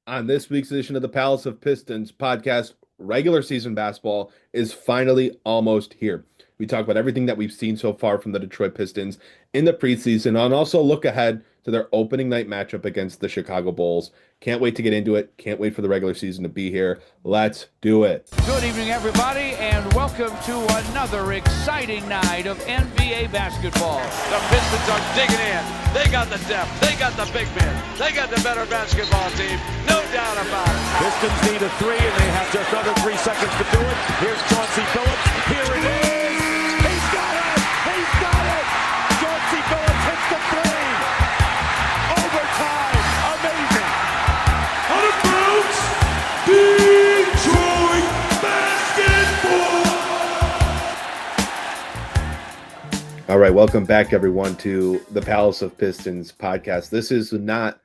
On this week's edition of the Palace of Pistons podcast, regular season basketball is finally almost here. We talk about everything that we've seen so far from the Detroit Pistons in the preseason and also look ahead to their opening night matchup against the Chicago Bulls. Can't wait to get into it. Can't wait for the regular season to be here. Let's do it. Good evening, everybody, and welcome to another exciting night of NBA basketball. The Pistons are digging in. They got the depth. They got the big men. They got the better basketball team. No doubt about it. Pistons need a three, and they have just under 3 seconds to do it. Here's Chauncey Billups. Here it is. He's got it. He's got it. Chauncey Billups hits the three. Overtime. Amazing. Out of bounds. Detroit basketball. All right, welcome back, everyone, to the Palace of Pistons podcast. This is not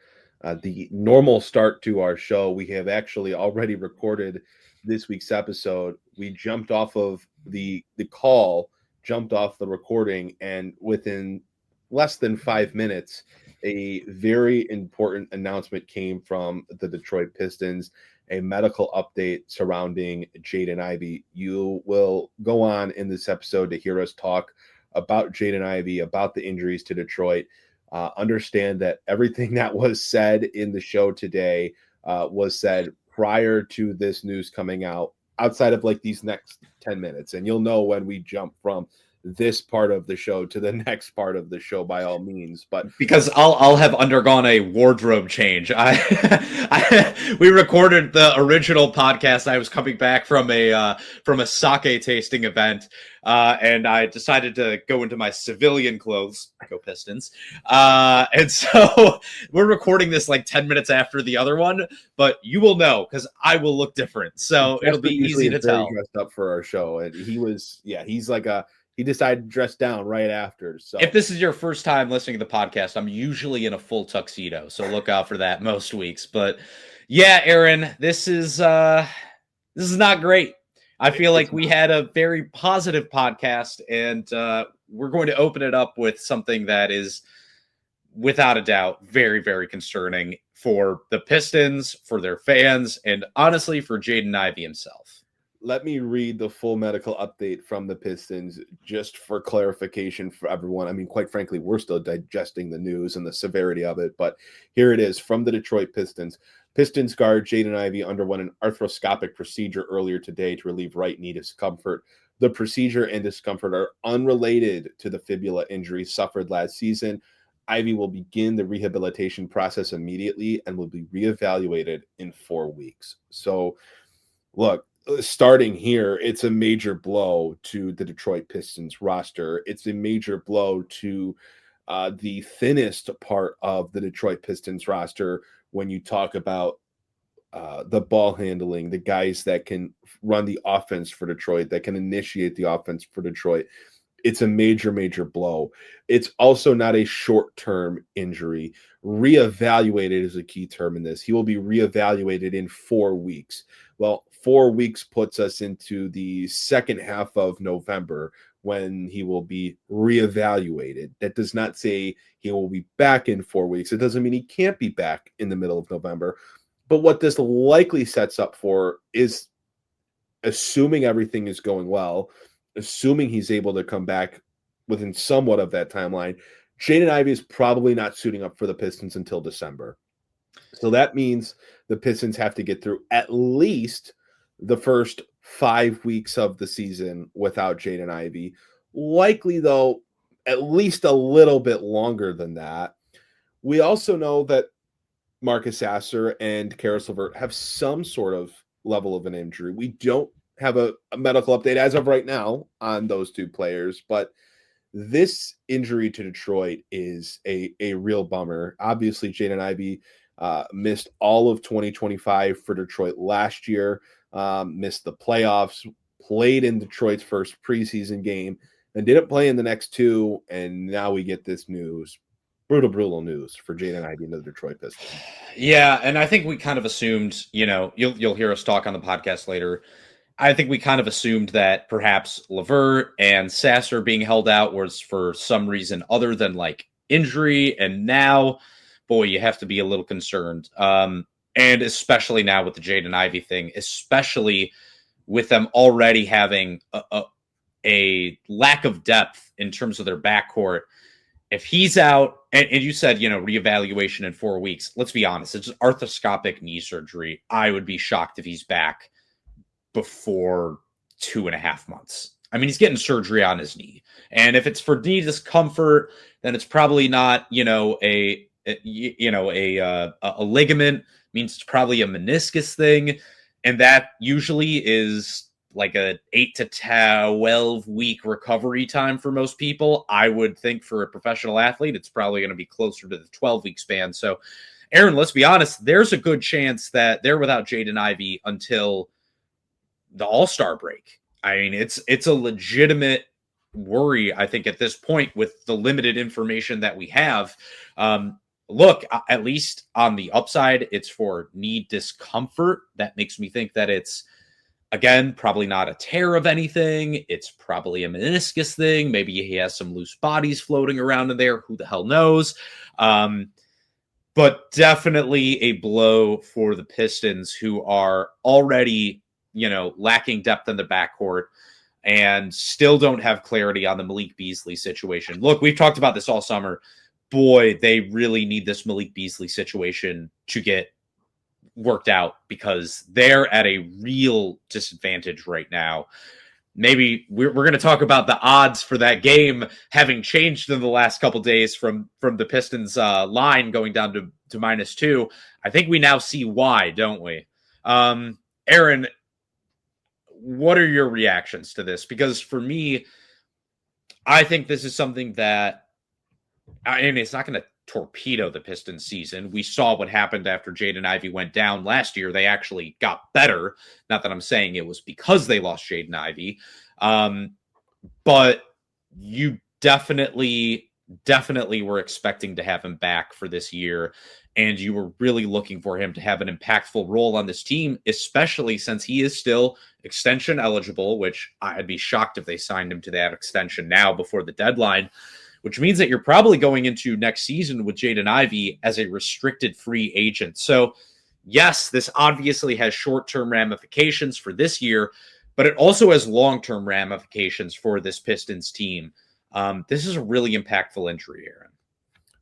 the normal start to our show. We have actually already recorded this week's episode. We jumped off of the call, jumped off the recording, and within less than 5 minutes, a very important announcement came from the Detroit Pistons, a medical update surrounding Jaden Ivey. You will go on in this episode to hear us talk about Jaden Ivey, about the injuries to Detroit. Understand that everything that was said in the show today was said prior to this news coming out, outside of like these next 10 minutes. And you'll know when we jump from this part of the show to the next part of the show by all means. But because I'll have undergone a wardrobe change. We recorded the original podcast. I was coming back from a sake tasting event, and I decided to go into my civilian clothes. Go Pistons! And so we're recording this like 10 minutes after the other one, but you will know because I will look different. So it'll be easy to tell. Dressed up for our show, and he decided to dress down right after. So if this is your first time listening to the podcast, I'm usually in a full tuxedo, so look out for that most weeks. But yeah, Aaron, this is not great. I feel like we had a very positive podcast, and we're going to open it up with something that is, without a doubt, very, very concerning for the Pistons, for their fans, and honestly for Jaden Ivey himself. Let me read the full medical update from the Pistons just for clarification for everyone. I mean, quite frankly, we're still digesting the news and the severity of it, but here it is from the Detroit Pistons. Pistons guard Jaden Ivey underwent an arthroscopic procedure earlier today to relieve right knee discomfort. The procedure and discomfort are unrelated to the fibula injury suffered last season. Ivey will begin the rehabilitation process immediately and will be reevaluated in 4 weeks. So, look, starting here, it's a major blow to the Detroit Pistons roster. It's a major blow to the thinnest part of the Detroit Pistons roster when you talk about the ball handling, the guys that can run the offense for Detroit, that can initiate the offense for Detroit. It's a major, major blow. It's also not a short-term injury. Reevaluated is a key term in this. He will be reevaluated in 4 weeks. Well, 4 weeks puts us into the second half of November when he will be reevaluated. That does not say he will be back in 4 weeks. It doesn't mean he can't be back in the middle of November. But what this likely sets up for is, assuming everything is going well, assuming he's able to come back within somewhat of that timeline, Jaden Ivey is probably not suiting up for the Pistons until December. So that means the Pistons have to get through at least the first 5 weeks of the season without Jaden Ivey. Likely, though, at least a little bit longer than that. We also know that Marcus Ausar and Caris LeVert have some sort of level of an injury. We don't have a medical update as of right now on those two players, but this injury to Detroit is a real bummer. Obviously, Jaden Ivey missed all of 2025 for Detroit last year, missed the playoffs, played in Detroit's first preseason game, and didn't play in the next two, and now we get this news. Brutal news for Jaden Ivey and the Detroit Pistons. Yeah, and I think we kind of assumed, you'll hear us talk on the podcast later. I think we kind of assumed that perhaps LeVert and Ausar being held out was for some reason other than like injury. And now, boy, you have to be a little concerned. And especially now with the Jaden Ivey thing, especially with them already having a lack of depth in terms of their backcourt. If he's out, and you said, reevaluation in 4 weeks, let's be honest, it's arthroscopic knee surgery. I would be shocked if he's back before 2.5 months. I mean, he's getting surgery on his knee. And if it's for knee discomfort, then it's probably not, a ligament. Means it's probably a meniscus thing. And that usually is like a 8 to 12 week recovery time for most people. I would think for a professional athlete, it's probably going to be closer to the 12-week span. So, Aaron, let's be honest, there's a good chance that they're without Jaden Ivey until the All-Star break. I mean, it's a legitimate worry, I think, at this point with the limited information that we have. Look, at least on the upside, it's for knee discomfort. That makes me think that it's, again, probably not a tear of anything. It's probably a meniscus thing. Maybe he has some loose bodies floating around in there. Who the hell knows? But definitely a blow for the Pistons, who are already, lacking depth in the backcourt and still don't have clarity on the Malik Beasley situation. Look, we've talked about this all summer. Boy, they really need this Malik Beasley situation to get worked out because they're at a real disadvantage right now. Maybe we're going to talk about the odds for that game having changed in the last couple days from the Pistons line going down to -2. I think we now see why, don't we? Aaron, what are your reactions to this? Because for me, I think this is something that, and it's not going to torpedo the Pistons season. We saw what happened after Jaden Ivey went down last year. They actually got better. Not that I'm saying it was because they lost Jaden Ivey. But you definitely were expecting to have him back for this year. And you were really looking for him to have an impactful role on this team, especially since he is still extension eligible, which I'd be shocked if they signed him to that extension now before the deadline, which means that you're probably going into next season with Jaden Ivey as a restricted free agent. So, yes, this obviously has short-term ramifications for this year, but it also has long-term ramifications for this Pistons team. This is a really impactful injury, Aaron.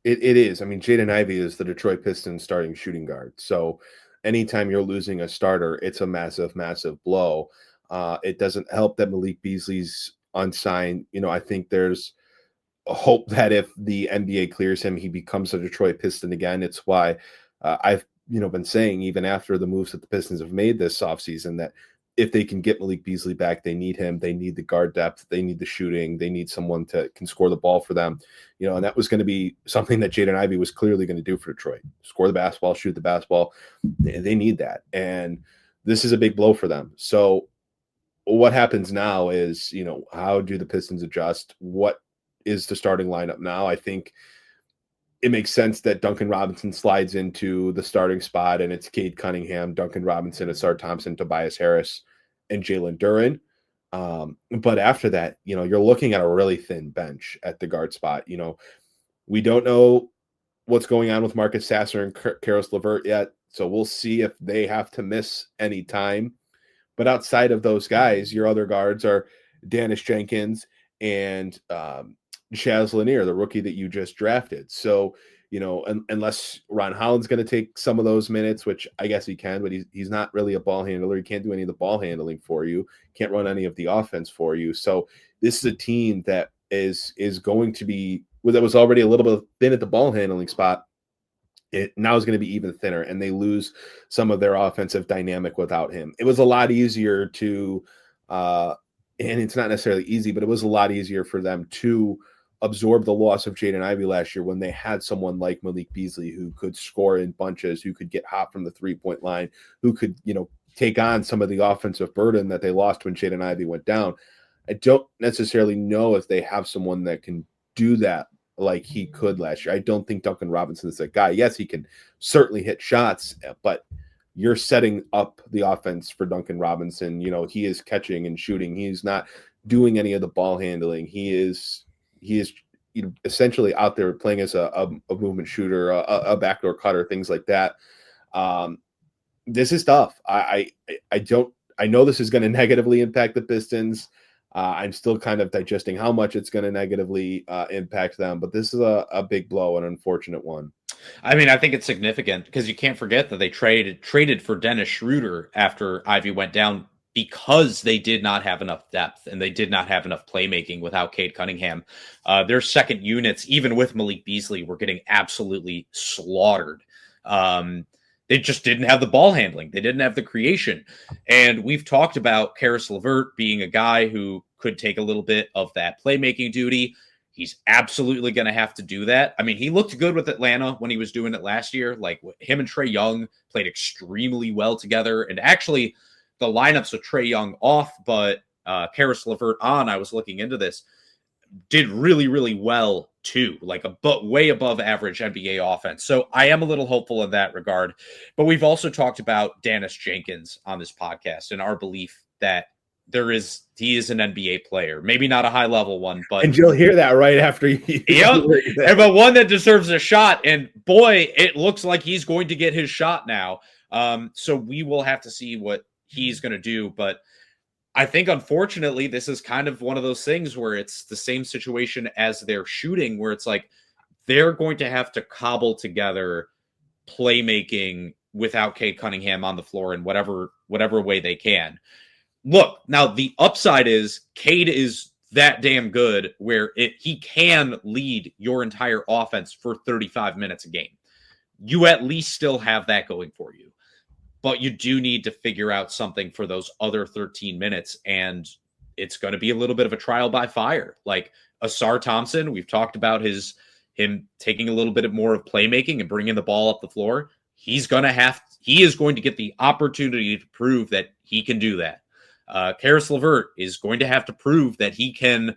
It is. I mean, Jaden Ivey is the Detroit Pistons starting shooting guard. So anytime you're losing a starter, it's a massive, massive blow. It doesn't help that Malik Beasley's unsigned. I think there's a hope that if the NBA clears him, he becomes a Detroit Piston again. It's why I've been saying, even after the moves that the Pistons have made this offseason, that if they can get Malik Beasley back, they need him. They need the guard depth. They need the shooting. They need someone can score the ball for them. And that was going to be something that Jaden Ivey was clearly going to do for Detroit. Score the basketball, shoot the basketball. They need that. And this is a big blow for them. So what happens now is, how do the Pistons adjust? What is the starting lineup now? I think it makes sense that Duncan Robinson slides into the starting spot, and it's Cade Cunningham, Duncan Robinson, Ausar Thompson, Tobias Harris, and Jalen Duren. But after that, you're looking at a really thin bench at the guard spot. We don't know what's going on with Marcus Sasser and Karis LeVert yet, so we'll see if they have to miss any time. But outside of those guys, your other guards are Daniss Jenkins and Chaz Lanier, the rookie that you just drafted. So, unless Ron Holland's going to take some of those minutes, which I guess he can, but he's not really a ball handler. He can't do any of the ball handling for you, can't run any of the offense for you. So this is a team that is going to be, that was already a little bit thin at the ball handling spot. It now is going to be even thinner, and they lose some of their offensive dynamic without him. It was a lot easier to, and it's not necessarily easy, but it was a lot easier for them to absorb the loss of Jaden Ivey last year when they had someone like Malik Beasley who could score in bunches, who could get hot from the three-point line, who could, take on some of the offensive burden that they lost when Jaden Ivey went down. I don't necessarily know if they have someone that can do that like he could last year. I don't think Duncan Robinson is that guy. Yes, he can certainly hit shots, but you're setting up the offense for Duncan Robinson. He is catching and shooting. He's not doing any of the ball handling. He is essentially out there playing as a movement shooter, a backdoor cutter, things like that. This is tough. I know this is going to negatively impact the Pistons. I'm still kind of digesting how much it's going to negatively impact them, but this is a big blow, an unfortunate one. I mean, I think it's significant because you can't forget that they traded for Dennis Schroeder after Ivey went down because they did not have enough depth and they did not have enough playmaking without Cade Cunningham. Their second units, even with Malik Beasley, were getting absolutely slaughtered. They just didn't have the ball handling. They didn't have the creation. And we've talked about Caris LeVert being a guy who could take a little bit of that playmaking duty. He's absolutely going to have to do that. I mean, he looked good with Atlanta when he was doing it last year. Like, him and Trae Young played extremely well together. And actually, the lineups of Trae Young off, but Caris LeVert on, I was looking into this, did really, really well too, like way above average NBA offense. So I am a little hopeful in that regard. But we've also talked about Daniss Jenkins on this podcast and our belief that he is an NBA player, maybe not a high level one, but and you'll hear that right after you. Yep, but one that deserves a shot. And boy, it looks like he's going to get his shot now. So we will have to see what he's going to do. But I think, unfortunately, this is kind of one of those things where it's the same situation as their shooting, where it's like they're going to have to cobble together playmaking without Cade Cunningham on the floor in whatever way they can. Look, now the upside is Cade is that damn good where he can lead your entire offense for 35 minutes a game. You at least still have that going for you. But you do need to figure out something for those other 13 minutes, and it's going to be a little bit of a trial by fire. Like Ausar Thompson, we've talked about him taking a little bit more of playmaking and bringing the ball up the floor. He is going to get the opportunity to prove that he can do that. Caris LeVert is going to have to prove that he can,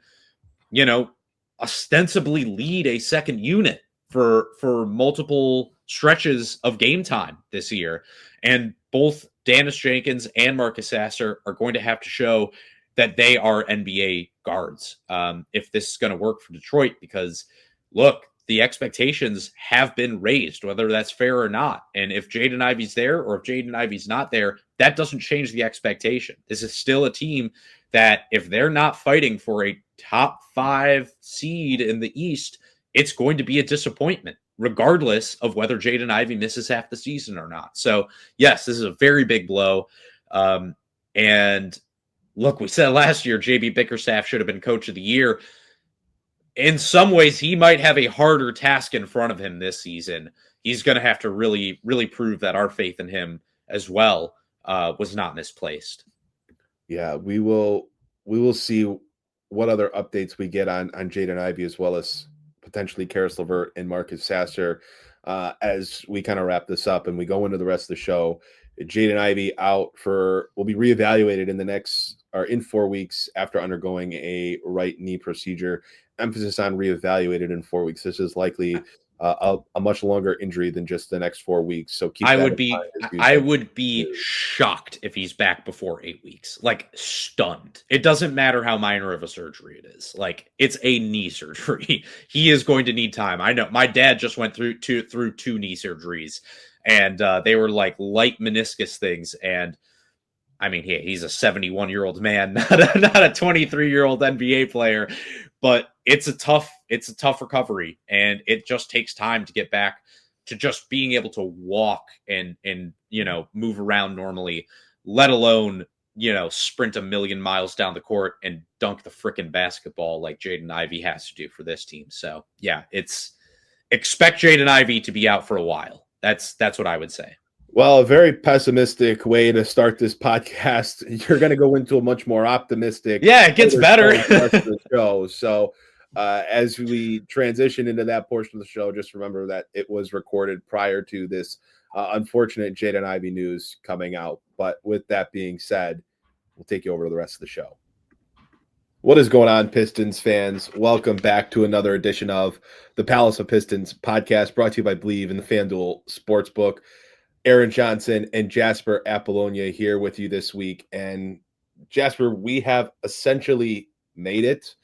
ostensibly lead a second unit for multiple stretches of game time this year. And both Daniss Jenkins and Marcus Sasser are going to have to show that they are NBA guards if this is going to work for Detroit, because look, the expectations have been raised, whether that's fair or not. And if Jaden Ivey's there or if Jaden Ivey's not there, that doesn't change the expectation. This is still a team that if they're not fighting for a top 5 seed in the East, it's going to be a disappointment, regardless of whether Jaden Ivey misses half the season or not. So, yes, this is a very big blow. And look, we said last year JB Bickerstaff should have been coach of the year. In some ways, he might have a harder task in front of him this season. He's going to have to really, really prove that our faith in him as well was not misplaced. Yeah, we will see what other updates we get on Jaden Ivey, as well as potentially Caris LeVert and Marcus Sasser as we kind of wrap this up and we go into the rest of the show. Jaden Ivey will be reevaluated in 4 weeks after undergoing a right knee procedure. Emphasis on reevaluated in 4 weeks. This is likely a much longer injury than just the next 4 weeks. So I would be shocked if he's back before 8 weeks, like stunned. It doesn't matter how minor of a surgery it is. Like, it's a knee surgery. He is going to need time. I know my dad just went through two knee surgeries, and they were like light meniscus things. And I mean, he's a 71-year-old man, not a 23-year-old NBA player, but it's a tough recovery, and it just takes time to get back to just being able to walk and move around normally, let alone, sprint 1,000,000 miles down the court and dunk the frickin' basketball like Jaden Ivey has to do for this team. So yeah, expect Jaden Ivey to be out for a while. That's what I would say. Well, a very pessimistic way to start this podcast. You're going to go into a much more optimistic. Yeah, it gets better. The show. So as we transition into that portion of the show, just remember that it was recorded prior to this unfortunate Jaden Ivey news coming out. But with that being said, we'll take you over to the rest of the show. What is going on, Pistons fans? Welcome back to another edition of the Palace of Pistons Podcast, brought to you by Believe in the FanDuel Sportsbook. Aaron Johnson and Jasper Apollonia here with you this week. And Jasper, we have essentially made it.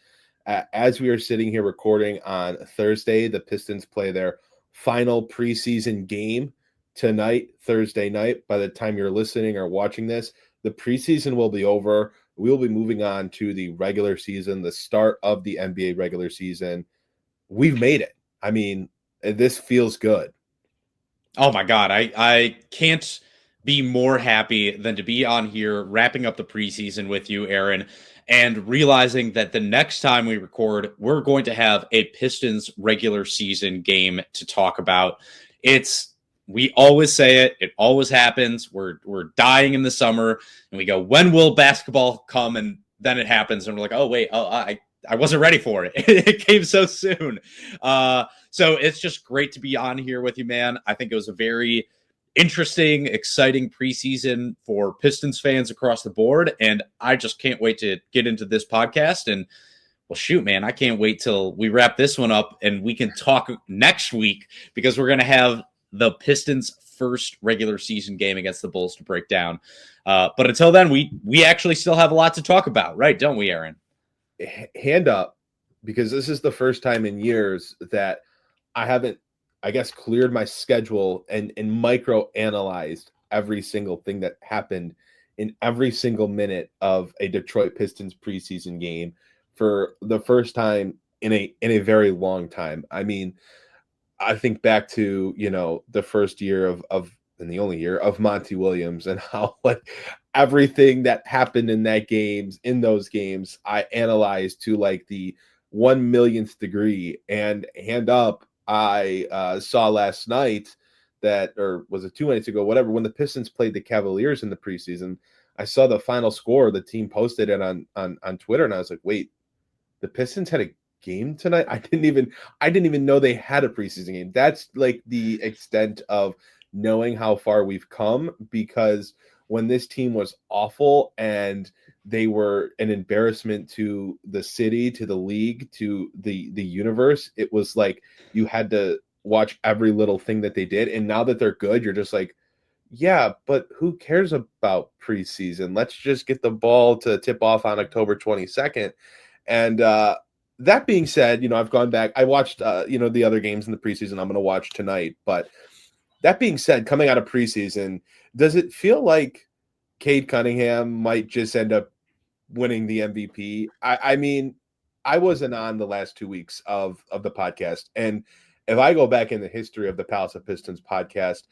As we are sitting here recording on Thursday, the Pistons play their final preseason game tonight, Thursday night, by the time you're listening or watching this, the preseason will be over. We'll be moving on to the regular season, the start of the NBA regular season. We've made it. I mean, this feels good. Oh my God. I can't be more happy than to be on here wrapping up the preseason with you, Aaron, and realizing that the next time we record, we're going to have a Pistons regular season game to talk about. We always say it. It always happens. We're dying in the summer, and we go, when will basketball come? And then it happens, and we're like, oh wait, I wasn't ready for it. It came so soon. So it's just great to be on here with you, man. I think it was a very interesting, exciting preseason for Pistons fans across the board, and I just can't wait to get into this podcast. And well, shoot, man, I can't wait till we wrap this one up and we can talk next week, because we're going to have the Pistons' first regular season game against the Bulls to break down. But until then, we actually still have a lot to talk about, right? Don't we, Aaron? Hand up, because this is the first time in years that I haven't, I guess, cleared my schedule and micro analyzed every single thing that happened in every single minute of a Detroit Pistons preseason game for the first time in a very long time. I mean, I think back to, the first year of and the only year of Monty Williams, and how everything that happened in those games, I analyzed to the 1 millionth degree. And hand up, I saw last night that, or was it 2 nights ago, whatever, when the Pistons played the Cavaliers in the preseason, I saw the final score. The team posted it on Twitter, and I was like, wait, the Pistons had a game tonight? I didn't even know they had a preseason game. That's the extent of knowing how far we've come, because when this team was awful and they were an embarrassment to the city, to the league, to the universe, it was like you had to watch every little thing that they did. And now that they're good, you're just like, yeah, but who cares about preseason? Let's just get the ball to tip off on October 22nd. And that being said, I've gone back. I watched, the other games in the preseason I'm going to watch tonight. But that being said, coming out of preseason, does it feel like Cade Cunningham might just end up winning the MVP? I mean, I wasn't on the last 2 weeks of the podcast. And if I go back in the history of the Palace of Pistons podcast,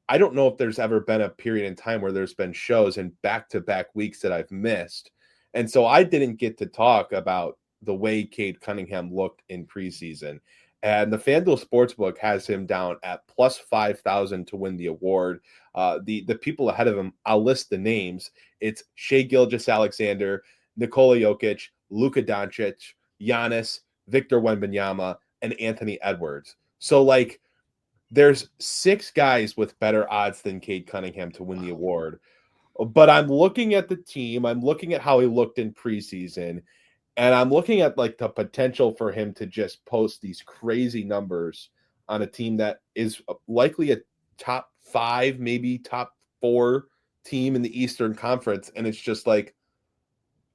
I don't know if there's ever been a period in time where there's been shows in back-to-back weeks that I've missed. And so I didn't get to talk about the way Cade Cunningham looked in preseason. And the FanDuel Sportsbook has him down at plus 5,000 to win the award. The people ahead of him, I'll list the names. It's Shai Gilgeous-Alexander, Nikola Jokic, Luka Doncic, Giannis, Victor Wembanyama, and Anthony Edwards. So, there's 6 guys with better odds than Cade Cunningham to win the award. But I'm looking at the team. I'm looking at how he looked in preseason. And I'm looking at the potential for him to just post these crazy numbers on a team that is likely a top 5, maybe top 4 team in the Eastern Conference. And it's just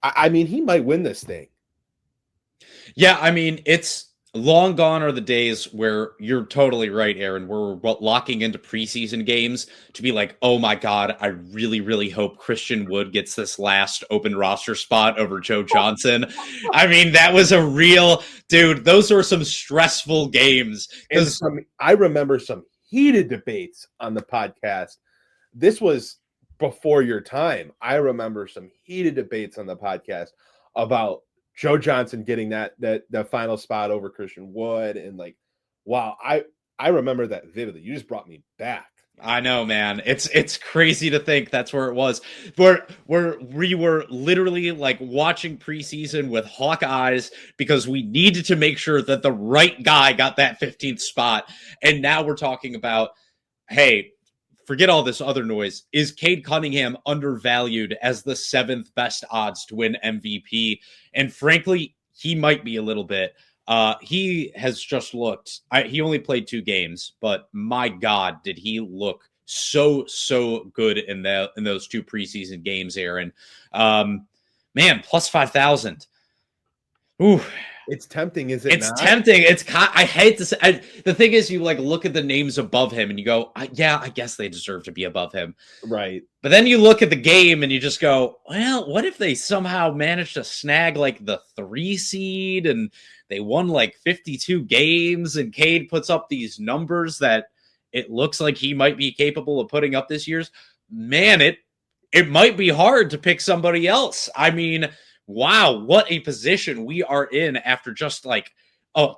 I mean, he might win this thing. Yeah, I mean, it's long gone are the days where you're totally right, Aaron. We're locking into preseason games to be like, oh my God, I really, really hope Christian Wood gets this last open roster spot over Joe Johnson. I mean, that was a real, dude, those were some stressful games. I remember some heated debates on the podcast. This was before your time. I remember some heated debates on the podcast about Joe Johnson getting that final spot over Christian Wood. And wow, I remember that vividly. You just brought me back. I know, man. It's crazy to think that's where it was. We were literally watching preseason with hawk eyes because we needed to make sure that the right guy got that 15th spot. And now we're talking about, hey, forget all this other noise. Is Cade Cunningham undervalued as the 7th best odds to win MVP? And frankly, he might be a little bit. He has just looked. He only played 2 games, but my God, did he look so good in those 2 preseason games, Aaron? Man, plus 5,000. Ooh, It's tempting, is it? It's not? tempting. I hate to say. The thing is, you like look at the names above him, and you go, "Yeah, I guess they deserve to be above him." Right. But then you look at the game, and you just go, "Well, what if they somehow managed to snag like the 3 seed, and they won like 52 games, and Cade puts up these numbers that it looks like he might be capable of putting up this year's? Man, it might be hard to pick somebody else. I mean." Wow, what a position we are in after just like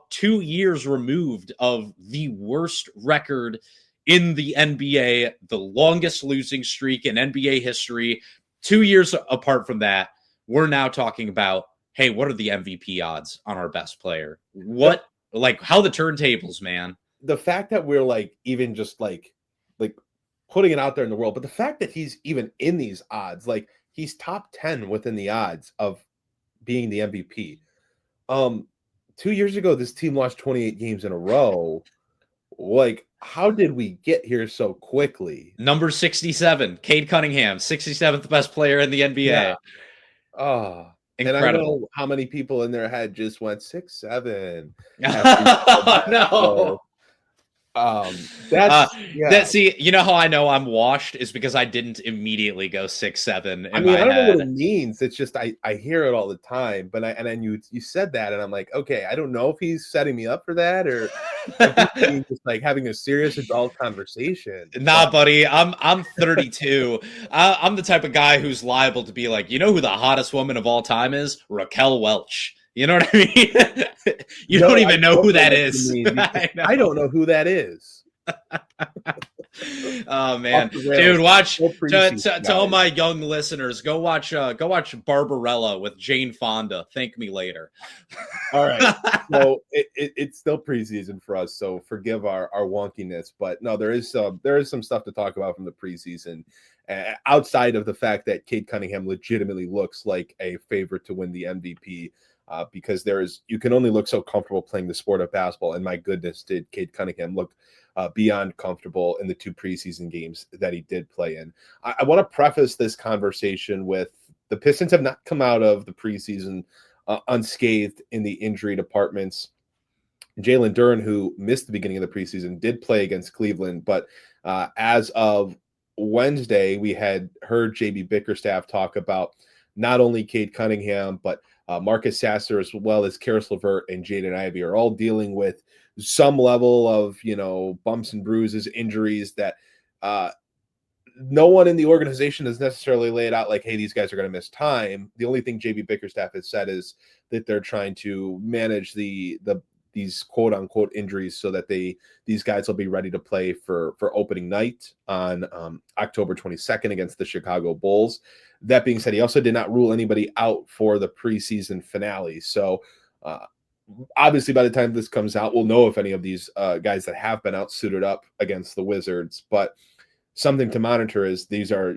2 years removed of the worst record in the NBA, the longest losing streak in NBA history. 2 years apart from that, we're now talking about, hey, what are the MVP odds on our best player? What, like, how the turntables, man. The fact that we're like, even just like putting it out there in the world, but the fact that he's even in these odds, like, he's top 10 within the odds of being the MVP. 2 years ago, this team lost 28 games in a row. Like, how did we get here so quickly? Number 67, Cade Cunningham, 67th best player in the NBA. Yeah. Incredible. And I know how many people in their head just went 6'7". No. See, you know how I know I'm washed is because I didn't immediately go 6'7". I mean, I don't know what it means. It's just I hear it all the time, but then you said that, and I'm like, okay, I don't know if he's setting me up for that or if he's just like having a serious adult conversation. Nah, buddy, I'm 32. I'm the type of guy who's liable to be like, you know who the hottest woman of all time is? Raquel Welch. You know what I mean? You don't even know who that is. I don't know who that is. Oh man, dude, watch to all my young listeners, go watch Barbarella with Jane Fonda. Thank me later. All right, so it's still preseason for us, so forgive our wonkiness, but no, there is some stuff to talk about from the preseason. Outside of the fact that Cade Cunningham legitimately looks like a favorite to win the MVP. Because you can only look so comfortable playing the sport of basketball. And my goodness, did Cade Cunningham look beyond comfortable in the 2 preseason games that he did play in. I want to preface this conversation with the Pistons have not come out of the preseason unscathed in the injury departments. Jalen Duren, who missed the beginning of the preseason, did play against Cleveland. But as of Wednesday, we had heard JB Bickerstaff talk about not only Cade Cunningham, but Marcus Sasser, as well as Karis LeVert and Jaden Ivey, are all dealing with some level of, bumps and bruises, injuries that no one in the organization has necessarily laid out like, hey, these guys are going to miss time. The only thing JB Bickerstaff has said is that they're trying to manage these quote unquote injuries so that these guys will be ready to play for opening night on October 22nd against the Chicago Bulls. That being said, he also did not rule anybody out for the preseason finale. So obviously by the time this comes out, we'll know if any of these guys that have been out suited up against the Wizards. But something to monitor is these are,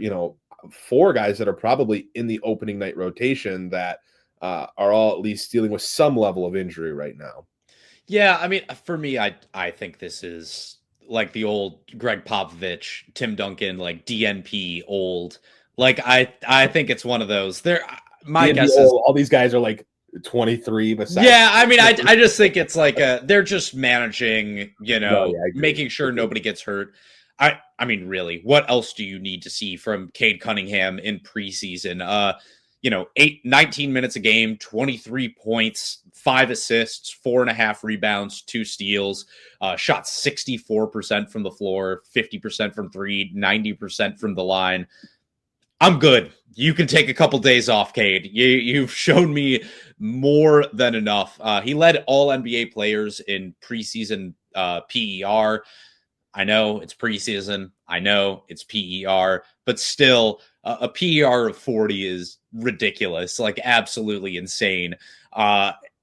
4 guys that are probably in the opening night rotation that are all at least dealing with some level of injury right now. Yeah, I mean, for me, I think this is like the old Greg Popovich, Tim Duncan, like DNP old. Like I think it's one of those. My guess is all these guys are like 23. Besides, yeah, I mean, I just think it's like they're just managing, making sure nobody gets hurt. I mean, really, what else do you need to see from Cade Cunningham in preseason? 19 minutes a game, 23 points, 5 assists, 4.5 rebounds, 2 steals, shot 64% from the floor, 50% from 3, 90% from the line. I'm good. You can take a couple days off, Cade. You've shown me more than enough. He led all NBA players in preseason PER. I know it's preseason. I know it's PER, but still a PER of 40 is ridiculous, like absolutely insane.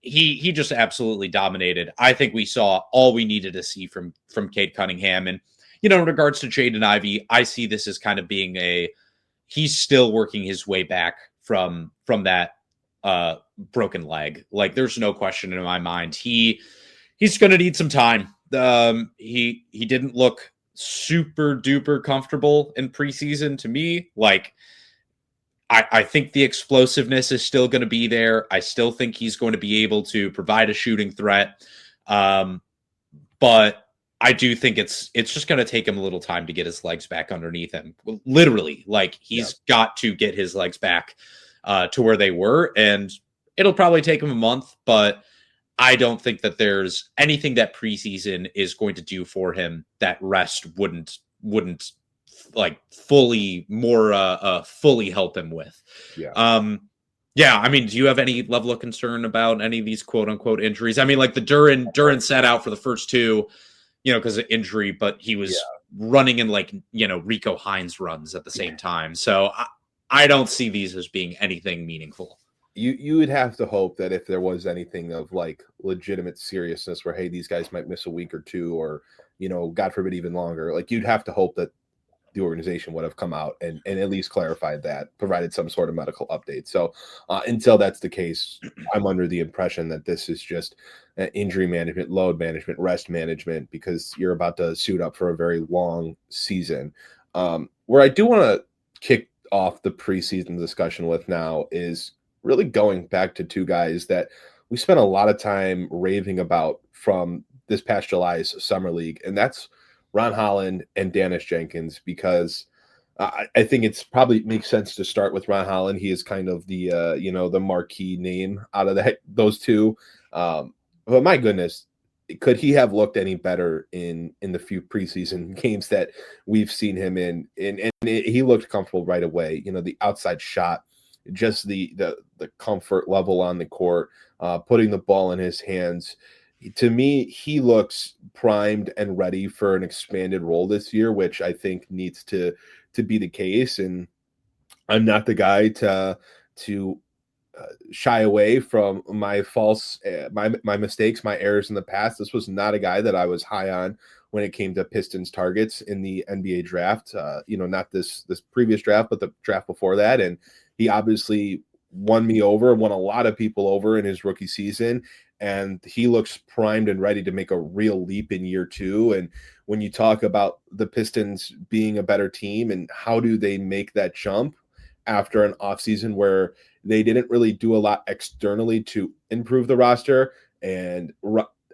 He just absolutely dominated. I think we saw all we needed to see from Cade Cunningham. And, in regards to Jaden Ivey, I see this as kind of being he's still working his way back from that broken leg. Like there's no question in my mind. He's going to need some time. He didn't look super duper comfortable in preseason to me. Like I think the explosiveness is still going to be there. I still think he's going to be able to provide a shooting threat. But I do think it's just going to take him a little time to get his legs back underneath him. Literally, like he's got to get his legs back to where they were, and it'll probably take him a month, but I don't think that there's anything that preseason is going to do for him that rest wouldn't like fully help him with. I mean, do you have any level of concern about any of these quote unquote injuries? I mean, like the Duran sat out for the first two, because of injury, but he was running in like, Rico Hines runs at the same time. So I don't see these as being anything meaningful. You would have to hope that if there was anything of like legitimate seriousness where, hey, these guys might miss a week or two, or, God forbid, even longer, like you'd have to hope that the organization would have come out and at least clarified that, provided some sort of medical update. So until that's the case, I'm under the impression that this is just injury management, load management, rest management, because you're about to suit up for a very long season. Where I do want to kick off the preseason discussion with now is really going back to two guys that we spent a lot of time raving about from this past July's Summer League, and that's Ron Holland and Daniss Jenkins, because I think it's probably makes sense to start with Ron Holland. He is kind of the the marquee name out of those two. But my goodness, could he have looked any better in the few preseason games that we've seen him in? And he looked comfortable right away. The outside shot, just the comfort level on the court, putting the ball in his hands. To me, he looks primed and ready for an expanded role this year, which I think needs to be the case. And I'm not the guy to shy away from my my mistakes, my errors in the past. This was not a guy that I was high on when it came to Pistons targets in the NBA draft. Not this previous draft, but the draft before that. And he obviously won a lot of people over in his rookie season. And he looks primed and ready to make a real leap in year two. And when you talk about the Pistons being a better team and how do they make that jump after an offseason where they didn't really do a lot externally to improve the roster, and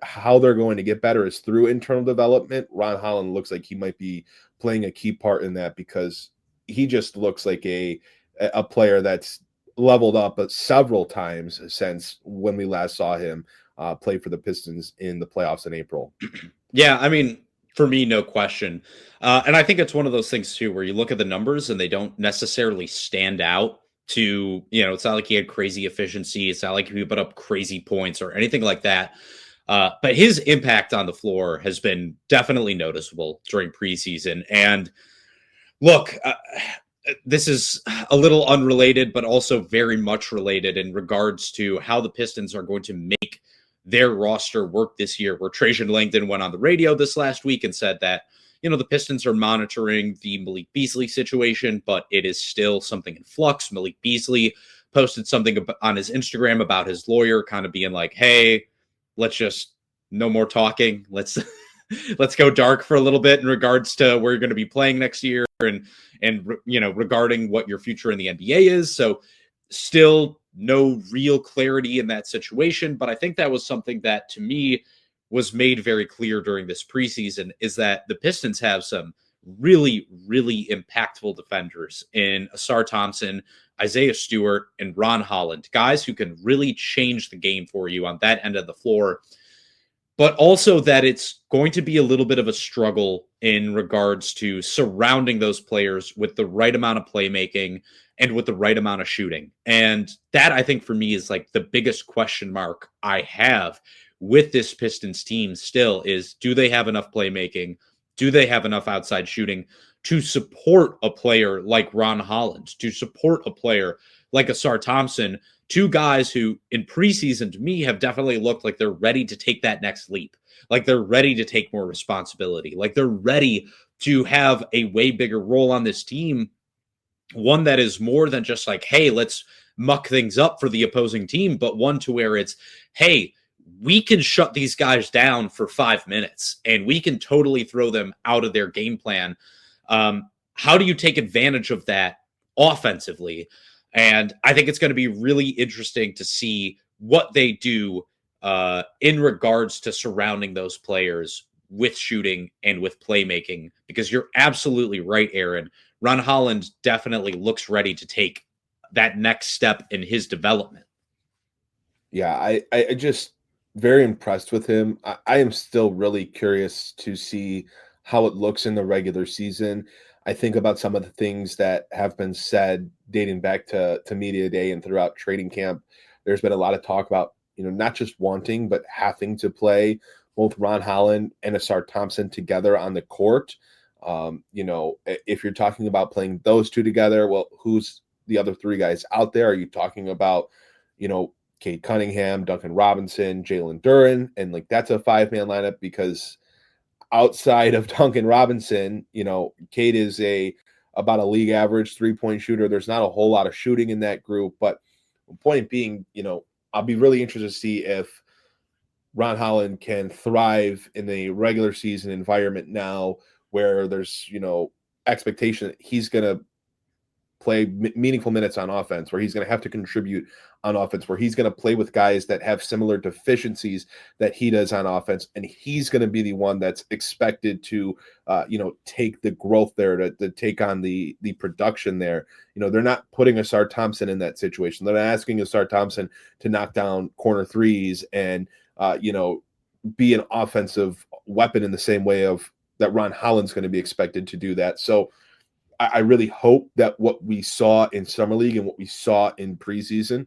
how they're going to get better is through internal development. Ron Holland looks like he might be playing a key part in that, because he just looks like a player that's leveled up several times since when we last saw him play for the Pistons in the playoffs in April. Yeah, I mean, for me, no question. And I think it's one of those things too, where you look at the numbers and they don't necessarily stand out to, it's not like he had crazy efficiency. It's not like he put up crazy points or anything like that. But his impact on the floor has been definitely noticeable during preseason. And look, this is a little unrelated, but also very much related in regards to how the Pistons are going to make their roster work this year, where Trajan Langdon went on the radio this last week and said that, the Pistons are monitoring the Malik Beasley situation, but it is still something in flux. Malik Beasley posted something on his Instagram about his lawyer kind of being like, hey, let's just no more talking. Let's go dark for a little bit in regards to where you're going to be playing next year and regarding what your future in the NBA is. So still no real clarity in that situation. But I think that was something that to me was made very clear during this preseason, is that the Pistons have some really, really impactful defenders in Ausar Thompson, Isaiah Stewart, and Ron Holland, guys who can really change the game for you on that end of the floor. But also that it's going to be a little bit of a struggle in regards to surrounding those players with the right amount of playmaking and with the right amount of shooting. And that, I think, for me is like the biggest question mark I have with this Pistons team still is, do they have enough playmaking? Do they have enough outside shooting to support a player like Ron Holland, to support a player like Ausar Thompson, two guys who in preseason to me have definitely looked like they're ready to take that next leap, like they're ready to take more responsibility, like they're ready to have a way bigger role on this team, one that is more than just like, hey, let's muck things up for the opposing team, but one to where it's, hey, we can shut these guys down for 5 minutes and we can totally throw them out of their game plan. How do you take advantage of that offensively? And I think it's going to be really interesting to see what they do in regards to surrounding those players with shooting and with playmaking, because you're absolutely right, Aaron. Ron Holland definitely looks ready to take that next step in his development. Yeah, I just very impressed with him. I am still really curious to see how it looks in the regular season. I think about some of the things that have been said dating back to media day and throughout training camp. There's been a lot of talk about, not just wanting, but having to play both Ron Holland and Ausar Thompson together on the court. If you're talking about playing those two together, well, who's the other three guys out there? Are you talking about, Cade Cunningham, Duncan Robinson, Jalen Duren? And that's a 5-man lineup, because outside of Duncan Robinson, Cade is about a league average 3-point shooter. There's not a whole lot of shooting in that group, but the point being, I'll be really interested to see if Ron Holland can thrive in a regular season environment now, where there's, expectation that he's going to play meaningful minutes on offense, where he's going to have to contribute on offense, where he's going to play with guys that have similar deficiencies that he does on offense. And he's going to be the one that's expected to, take the growth there, to take on the production there. They're not putting Ausar Thompson in that situation. They're not asking Ausar Thompson to knock down corner threes and, be an offensive weapon in the same way of that Ron Holland's going to be expected to do that. So I really hope that what we saw in Summer League and what we saw in preseason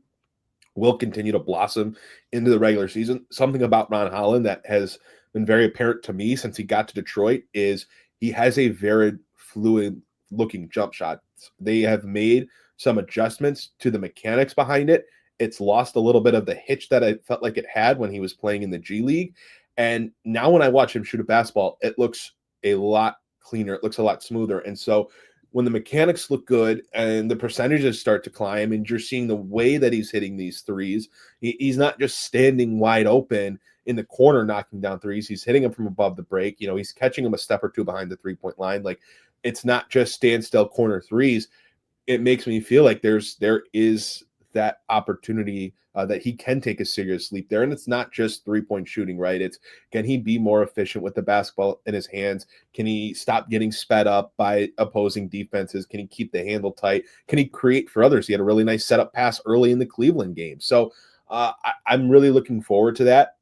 will continue to blossom into the regular season. Something about Ron Holland that has been very apparent to me since he got to Detroit is he has a very fluid looking jump shot. They have made some adjustments to the mechanics behind it. It's lost a little bit of the hitch that I felt like it had when he was playing in the G League. And now when I watch him shoot a basketball, it looks a lot cleaner. It looks a lot smoother. And so when the mechanics look good and the percentages start to climb and you're seeing the way that he's hitting these threes, he's not just standing wide open in the corner knocking down threes. He's hitting them from above the break. He's catching them a step or two behind the 3-point line. It's not just standstill corner threes. It makes me feel like there is that opportunity that he can take a serious leap there. And it's not just 3-point shooting, right? It's, can he be more efficient with the basketball in his hands? Can he stop getting sped up by opposing defenses? Can he keep the handle tight? Can he create for others? He had a really nice setup pass early in the Cleveland game. So I'm really looking forward to that.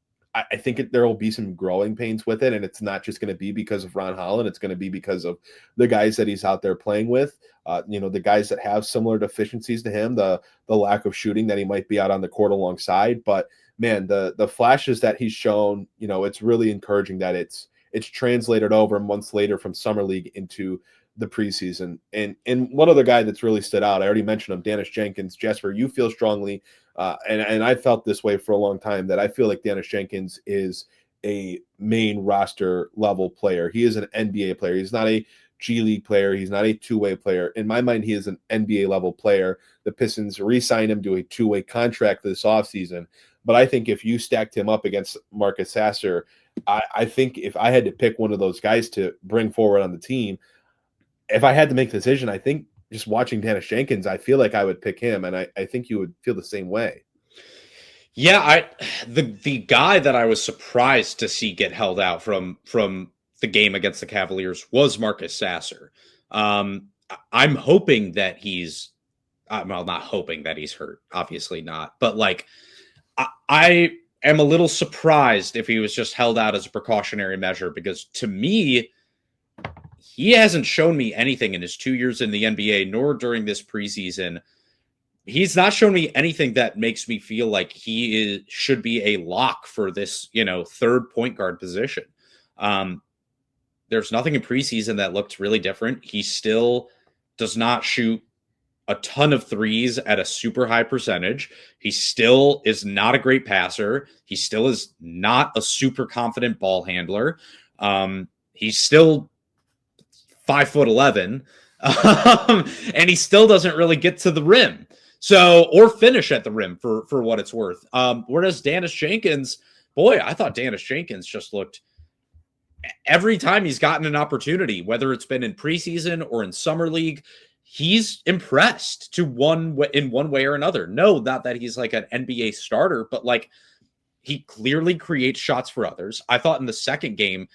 I think there will be some growing pains with it, and it's not just going to be because of Ron Holland. It's going to be because of the guys that he's out there playing with, the guys that have similar deficiencies to him, the lack of shooting that he might be out on the court alongside. But, man, the flashes that he's shown, it's really encouraging that it's translated over months later from Summer League into the preseason. And one other guy that's really stood out, I already mentioned him, Daniss Jenkins. Jasper, you feel strongly, and I felt this way for a long time, that I feel like Daniss Jenkins is a main roster level player. He is an NBA player. He's not a G League player. He's not a two-way player. In my mind, he is an NBA level player. The Pistons re-signed him to a two-way contract this offseason. But I think if you stacked him up against Marcus Sasser, I think if I had to pick one of those guys to bring forward on the team, if I had to make the decision, I think just watching Daniss Jenkins, I feel like I would pick him, and I think you would feel the same way. Yeah, the guy that I was surprised to see get held out from the game against the Cavaliers was Marcus Sasser. I'm hoping that he's not hoping that he's hurt, obviously not, but I am a little surprised if he was just held out as a precautionary measure, because to me, he hasn't shown me anything in his 2 years in the NBA, nor during this preseason. He's not shown me anything that makes me feel like he should be a lock for this, third point guard position. There's nothing in preseason that looked really different. He still does not shoot a ton of threes at a super high percentage. He still is not a great passer. He still is not a super confident ball handler. He's still 5'11", and he still doesn't really get to the rim. Or finish at the rim for what it's worth. Whereas Daniss Jenkins, boy, I thought Daniss Jenkins just looked, every time he's gotten an opportunity, whether it's been in preseason or in Summer League, he's impressed in one way or another. No, not that he's like an NBA starter, but like he clearly creates shots for others. I thought in the second game,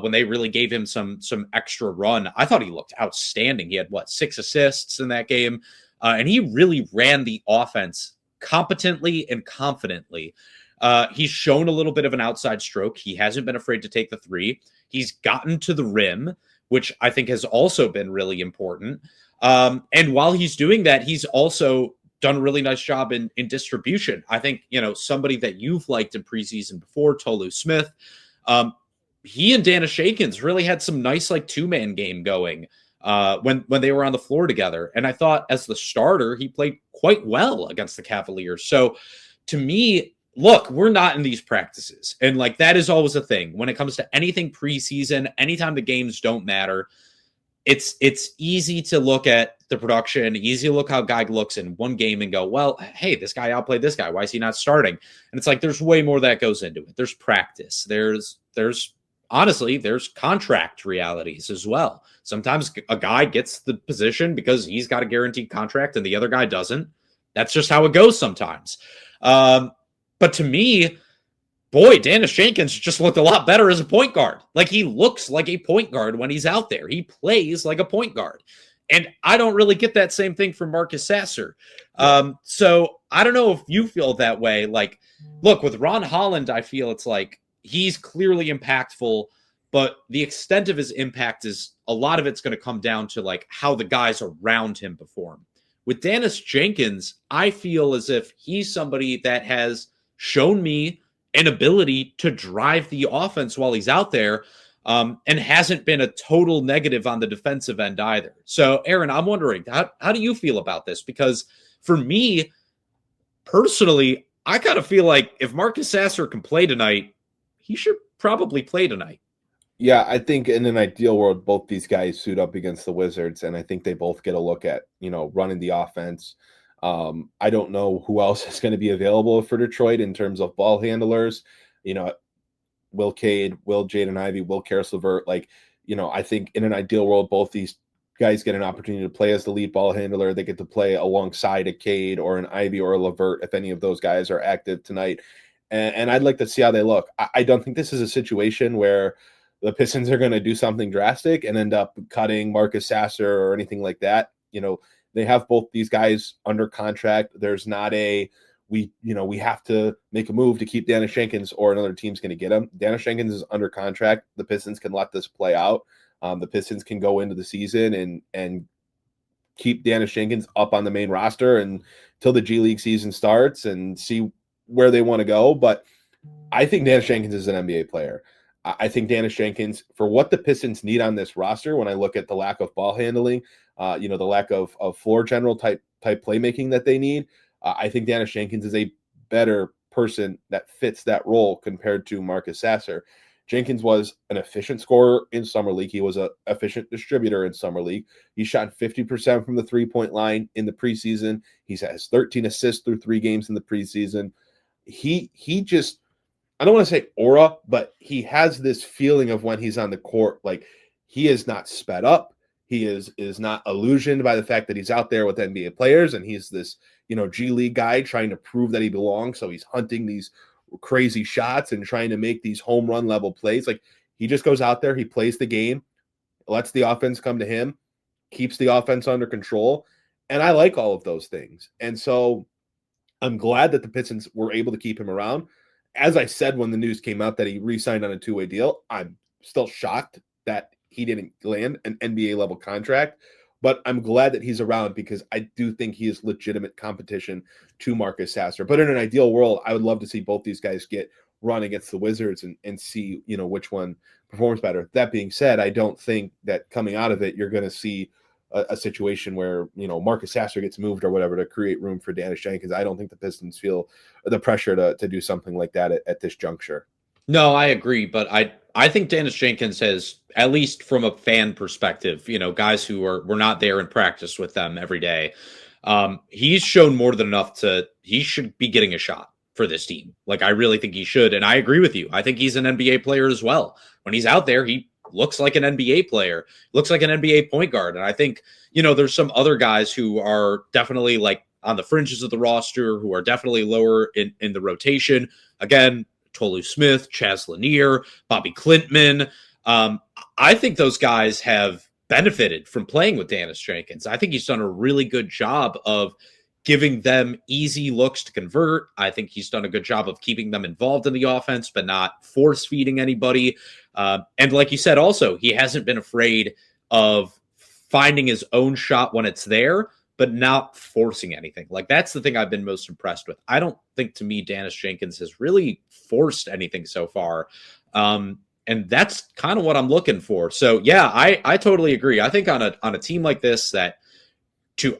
when they really gave him some extra run, I thought he looked outstanding. He had 6 assists in that game, and he really ran the offense competently and confidently. He's shown a little bit of an outside stroke. He hasn't been afraid to take the three. He's gotten to the rim, which I think has also been really important. And while he's doing that, he's also done a really nice job in distribution. I think, somebody that you've liked in preseason before, Tolu Smith, he and Daniss Jenkins really had some nice two-man game going when they were on the floor together. And I thought as the starter, he played quite well against the Cavaliers. So to me, look, we're not in these practices. And that is always a thing when it comes to anything preseason, anytime the games don't matter. It's easy to look at the production, easy to look how a guy looks in one game and go, well, hey, this guy outplayed this guy. Why is he not starting? And it's there's way more that goes into it. There's practice. There's honestly, there's contract realities as well. Sometimes a guy gets the position because he's got a guaranteed contract and the other guy doesn't. That's just how it goes sometimes. But to me, boy, Daniss Jenkins just looked a lot better as a point guard. He looks like a point guard when he's out there. He plays like a point guard. And I don't really get that same thing from Marcus Sasser. So I don't know if you feel that way. Look, with Ron Holland, I feel it's he's clearly impactful, but the extent of his impact is a lot of it's going to come down to how the guys around him perform. With Daniss Jenkins, I feel as if he's somebody that has shown me an ability to drive the offense while he's out there, and hasn't been a total negative on the defensive end either. So, Aaron, I'm wondering, how do you feel about this? Because for me, personally, I kind of feel like if Marcus Sasser can play tonight, he should probably play tonight. Yeah, I think in an ideal world, both these guys suit up against the Wizards, and I think they both get a look at, running the offense. I don't know who else is going to be available for Detroit in terms of ball handlers. Will Cade, will Jaden Ivey, will Caris LeVert. I think in an ideal world, both these guys get an opportunity to play as the lead ball handler. They get to play alongside a Cade or an Ivey or a LeVert if any of those guys are active tonight. And I'd like to see how they look. I don't think this is a situation where the Pistons are going to do something drastic and end up cutting Marcus Sasser or anything like that. They have both these guys under contract. There's not we have to make a move to keep Daniss Jenkins or another team's going to get him. Daniss Jenkins is under contract. The Pistons can let this play out. The Pistons can go into the season and keep Daniss Jenkins up on the main roster until the G League season starts and see where they want to go. But I think Daniss Jenkins is an NBA player. I think Daniss Jenkins, for what the Pistons need on this roster, when I look at the lack of ball handling, the lack of floor general type playmaking that they need, I think Daniss Jenkins is a better person that fits that role compared to Marcus Sasser. Jenkins was an efficient scorer in Summer League. He was an efficient distributor in Summer League. He shot 50% from the three-point line in the preseason. He has 13 assists through 3 games in the preseason. He just, I don't want to say aura, but he has this feeling of when he's on the court, he is not sped up. He is not illusioned by the fact that he's out there with NBA players and he's this, G League guy trying to prove that he belongs. So he's hunting these crazy shots and trying to make these home run level plays. He just goes out there, he plays the game, lets the offense come to him, keeps the offense under control. And I like all of those things. And so I'm glad that the Pistons were able to keep him around. As I said, when the news came out that he re-signed on a 2-way deal, I'm still shocked that he didn't land an NBA level contract, but I'm glad that he's around because I do think he is legitimate competition to Marcus Sasser. But in an ideal world, I would love to see both these guys get run against the Wizards and see, which one performs better. That being said, I don't think that coming out of it, you're going to see a situation where, Marcus Sasser gets moved or whatever to create room for Daniss Jenkins. I don't think the Pistons feel the pressure to do something like that at this juncture. No, I agree. But I think Daniss Jenkins has, at least from a fan perspective, guys who were not there in practice with them every day. He's shown more than enough he should be getting a shot for this team. I really think he should. And I agree with you. I think he's an NBA player as well. When he's out there, he looks like an NBA player, looks like an NBA point guard. And I think, there's some other guys who are definitely like on the fringes of the roster, who are definitely lower in the rotation. Again, Tolu Smith, Chaz Lanier, Bobby Clintman. I think those guys have benefited from playing with Daniss Jenkins. I think he's done a really good job of giving them easy looks to convert. I think he's done a good job of keeping them involved in the offense, but not force feeding anybody. And like you said, also, he hasn't been afraid of finding his own shot when it's there, but not forcing anything. Like, that's the thing I've been most impressed with. I don't think, to me, Daniss Jenkins has really forced anything so far. And that's kind of what I'm looking for. So yeah, I totally agree. I think on a team like this that,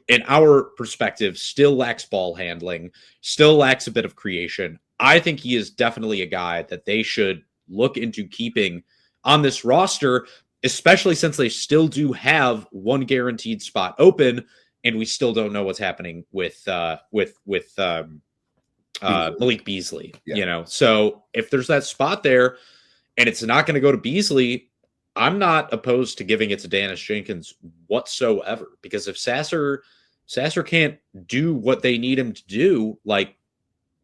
in our perspective, still lacks ball handling, still lacks a bit of creation, I think he is definitely a guy that they should look into keeping on this roster, especially since they still do have one guaranteed spot open, and we still don't know what's happening with Malik Beasley. Yeah. So if there's that spot there and it's not going to go to Beasley, I'm not opposed to giving it to Daniss Jenkins whatsoever, because if Sasser can't do what they need him to do, like,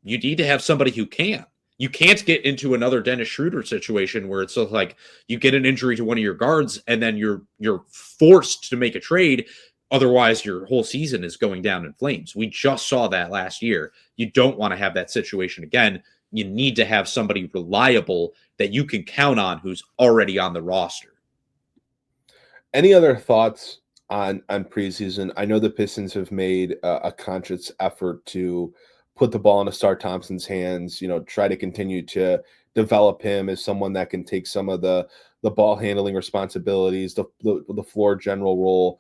you need to have somebody who can. You can't get into another Dennis Schroeder situation where it's like you get an injury to one of your guards and then you're forced to make a trade. Otherwise, your whole season is going down in flames. We just saw that last year. You don't want to have that situation again. You need to have somebody reliable that you can count on who's already on the roster. Any other thoughts on preseason? I know the Pistons have made a conscious effort to put the ball in Ausar Thompson's hands, try to continue to develop him as someone that can take some of the ball handling responsibilities, the floor general role.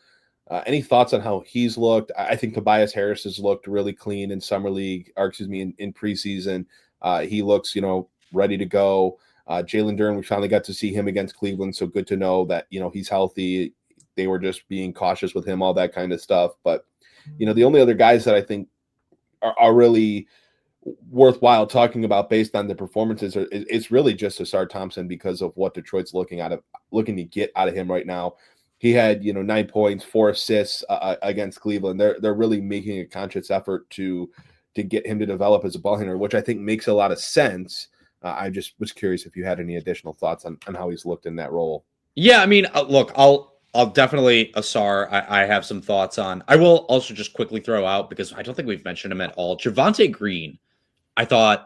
Any thoughts on how he's looked? I think Tobias Harris has looked really clean in summer league, in preseason. He looks, ready to go. Jalen Duren, we finally got to see him against Cleveland, so good to know that, he's healthy. They were just being cautious with him, all that kind of stuff. But, the only other guys that I think are really worthwhile talking about based on the performances it's really just Ausar Thompson, because of what Detroit's looking to get out of him right now. He had, 9 points, 4 assists against Cleveland. They're really making a conscious effort to get him to develop as a ball handler, which I think makes a lot of sense. I just was curious if you had any additional thoughts on how he's looked in that role. Yeah, I mean, look, I'll definitely, Ausar, I have some thoughts on. I will also just quickly throw out, because I don't think we've mentioned him at all, Javonte Green, I thought,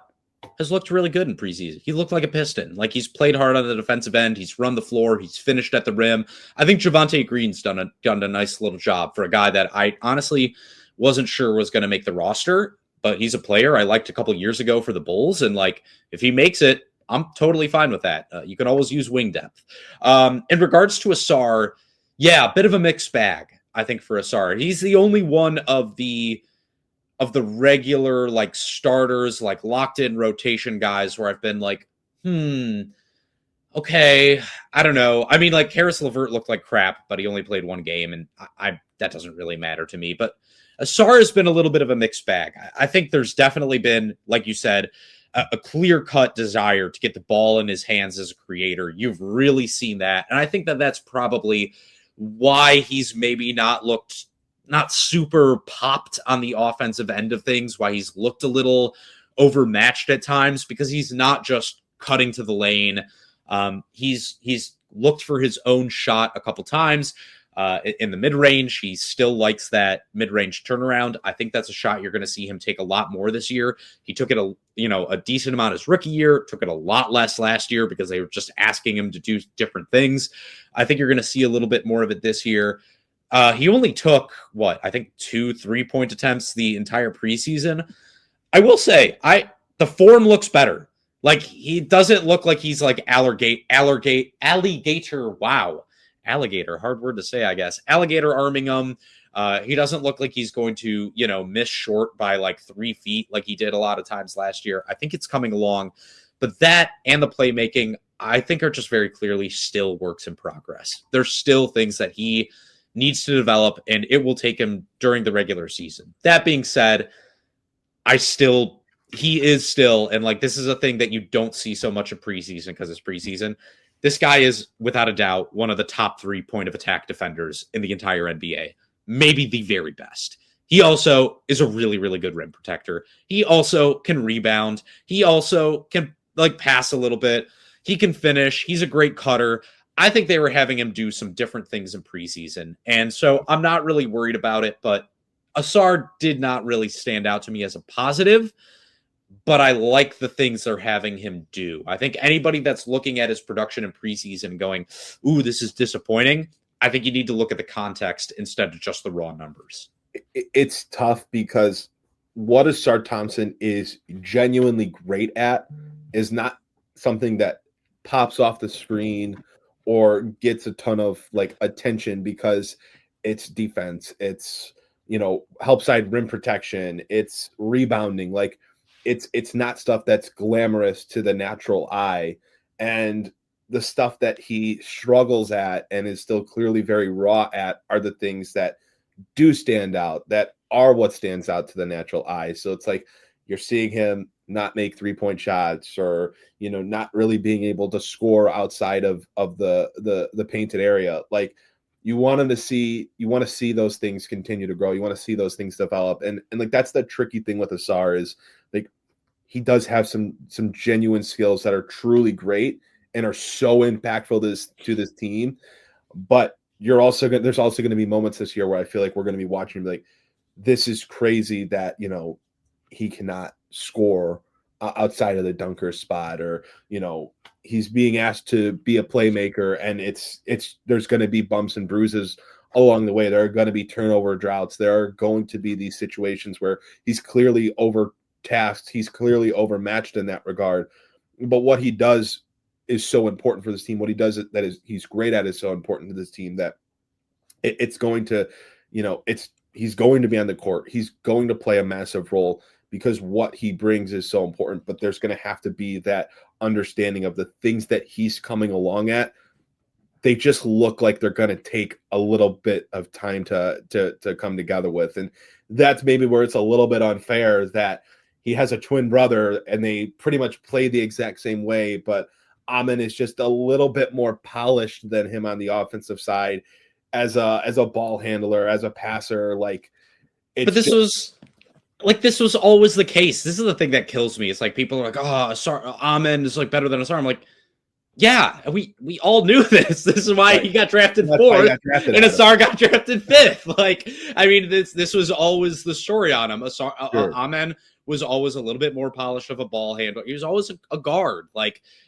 has looked really good in preseason. He looked like a Piston. Like, he's played hard on the defensive end. He's run the floor. He's finished at the rim. I think Javonte Green's done a nice little job for a guy that I honestly wasn't sure was going to make the roster, but he's a player I liked a couple years ago for the Bulls. And, like, if he makes it, I'm totally fine with that. You can always use wing depth. In regards to Ausar, yeah, a bit of a mixed bag, I think, for Ausar. He's the only one of the regular, like, starters, like, locked in rotation guys where I've been like, okay, I don't know. I mean, like, Karis LeVert looked like crap, but he only played one game, and I that doesn't really matter to me. But Ausar has been a little bit of a mixed bag. I think there's definitely been, like you said, a clear-cut desire to get the ball in his hands as a creator. You've really seen that. And I think that that's probably why he's maybe not super popped on the offensive end of things, why he's looked a little overmatched at times, because he's not just cutting to the lane. He's looked for his own shot a couple times. In the mid-range, he still likes that mid-range turnaround. I think that's a shot you're going to see him take a lot more this year. He took it a decent amount his rookie year, took it a lot less last year because they were just asking him to do different things. I think you're going to see a little bit more of it this year. He only took, I think 2 3-point attempts the entire preseason. I will say, the form looks better. Like, he doesn't look like he's like alligator. Wow. Alligator, hard word to say, I guess. Alligator arming him. He doesn't look like he's going to, miss short by like 3 feet like he did a lot of times last year. I think it's coming along. But that and the playmaking, I think, are just very clearly still works in progress. There's still things that he needs to develop, and it will take him during the regular season. That being said, he is still, and like, this is a thing that you don't see so much of preseason because it's preseason. This guy is, without a doubt, one of the top 3 point of attack defenders in the entire NBA. Maybe the very best. He also is a really, really good rim protector. He also can rebound. He also can pass a little bit. He can finish. He's a great cutter. I think they were having him do some different things in preseason. And so I'm not really worried about it, but Ausar did not really stand out to me as a positive, but I like the things they're having him do. I think anybody that's looking at his production in preseason going, ooh, this is disappointing, I think you need to look at the context instead of just the raw numbers. It's tough because what Ausar Thompson is genuinely great at is not something that pops off the screen or gets a ton of attention because it's defense, it's help side rim protection, it's rebounding. It's not stuff that's glamorous to the natural eye, and the stuff that he struggles at and is still clearly very raw at are the things that do stand out, that are what stands out to the natural eye. So it's you're seeing him not make 3-point shots, or not really being able to score outside of the painted area. You want to see those things continue to grow. You want to see those things develop. And that's the tricky thing with Ausar is he does have some genuine skills that are truly great and are so impactful to this team. But there's also going to be moments this year where I feel like we're going to be watching him this is crazy that, he cannot score outside of the dunker spot, or, he's being asked to be a playmaker, and there's going to be bumps and bruises along the way. There are going to be turnover droughts. There are going to be these situations where he's clearly overtasked. He's clearly overmatched in that regard. But what he does is so important for this team. What he does he's great at is so important to this team that it's going to, he's going to be on the court. He's going to play a massive role because what he brings is so important. But there's going to have to be that understanding of the things that he's coming along at. They just look like they're going to take a little bit of time to come together with. And that's maybe where it's a little bit unfair that he has a twin brother and they pretty much play the exact same way, but Amen is just a little bit more polished than him on the offensive side as a ball handler, as a passer. But this was always the case. This is the thing that kills me. It's people are Amen is better than Ausar. I'm yeah, we all knew this. This is why he got drafted 4th, and Ausar got drafted 5th. This was always the story on him. Amen was always a little bit more polished of a ball handler. He was always a guard,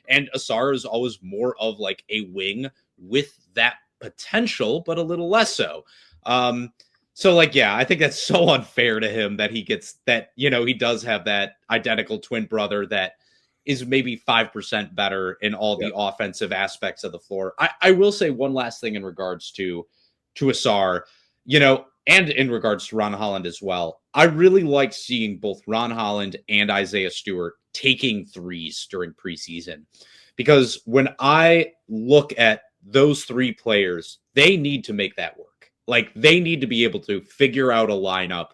and Ausar is always more of a wing with that potential, but a little less so. Yeah, I think that's so unfair to him that he gets that, he does have that identical twin brother that is maybe 5% better in all the offensive aspects of the floor. I will say one last thing in regards to Ausar, and in regards to Ron Holland as well. I really like seeing both Ron Holland and Isaiah Stewart taking threes during preseason, because when I look at those 3 players, they need to make that work. They need to be able to figure out a lineup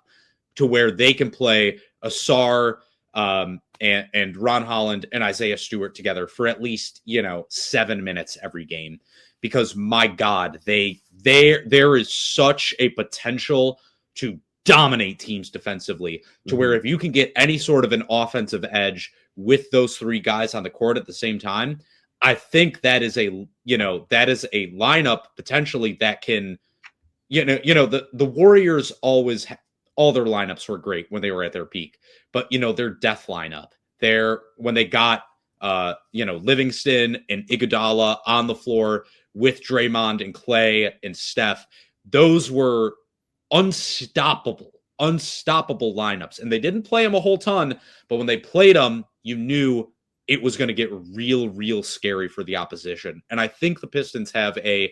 to where they can play Ausar, and Ron Holland and Isaiah Stewart together for at least, 7 minutes every game, because my God, there is such a potential to dominate teams defensively to where if you can get any sort of an offensive edge with those 3 guys on the court at the same time, I think that is a lineup potentially that can, the Warriors always all their lineups were great when they were at their peak, but their death lineup when they got Livingston and Iguodala on the floor with Draymond and Clay and Steph, those were unstoppable lineups. And they didn't play them a whole ton, but when they played them, you knew it was going to get real scary for the opposition. And I think the Pistons have a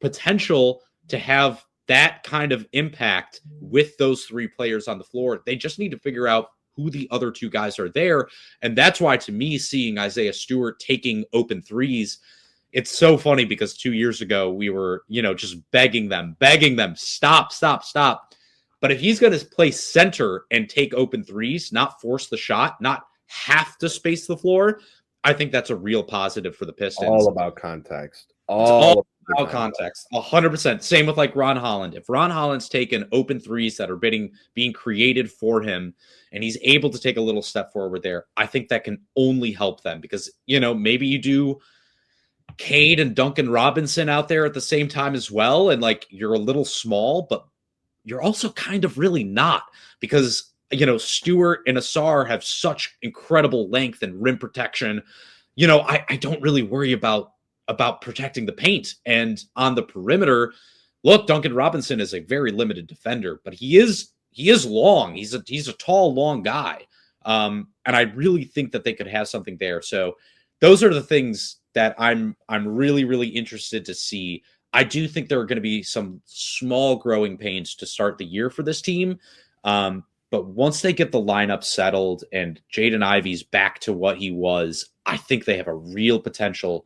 potential to have that kind of impact with those 3 players on the floor. They just need to figure out who the other 2 guys are there. And that's why, to me, seeing Isaiah Stewart taking open threes, it's so funny because 2 years ago we were, just begging them, stop. But if he's going to play center and take open threes, not force the shot, not have to space the floor, I think that's a real positive for the Pistons. All about context. All about context. 100%. Same with like Ron Holland. If Ron Holland's taken open threes that are being created for him, and he's able to take a little step forward there, I think that can only help them because, maybe you do Cade and Duncan Robinson out there at the same time as well. And like, you're a little small, but you're also kind of really not because, Stewart and Ausar have such incredible length and rim protection. I don't really worry about protecting the paint. And on the perimeter, look, Duncan Robinson is a very limited defender, but he is long. He's a tall, long guy. And I really think that they could have something there. So those are the things that I'm really, really interested to see. I do think there are going to be some small growing pains to start the year for this team. But once they get the lineup settled and Jaden Ivey's back to what he was, I think they have a real potential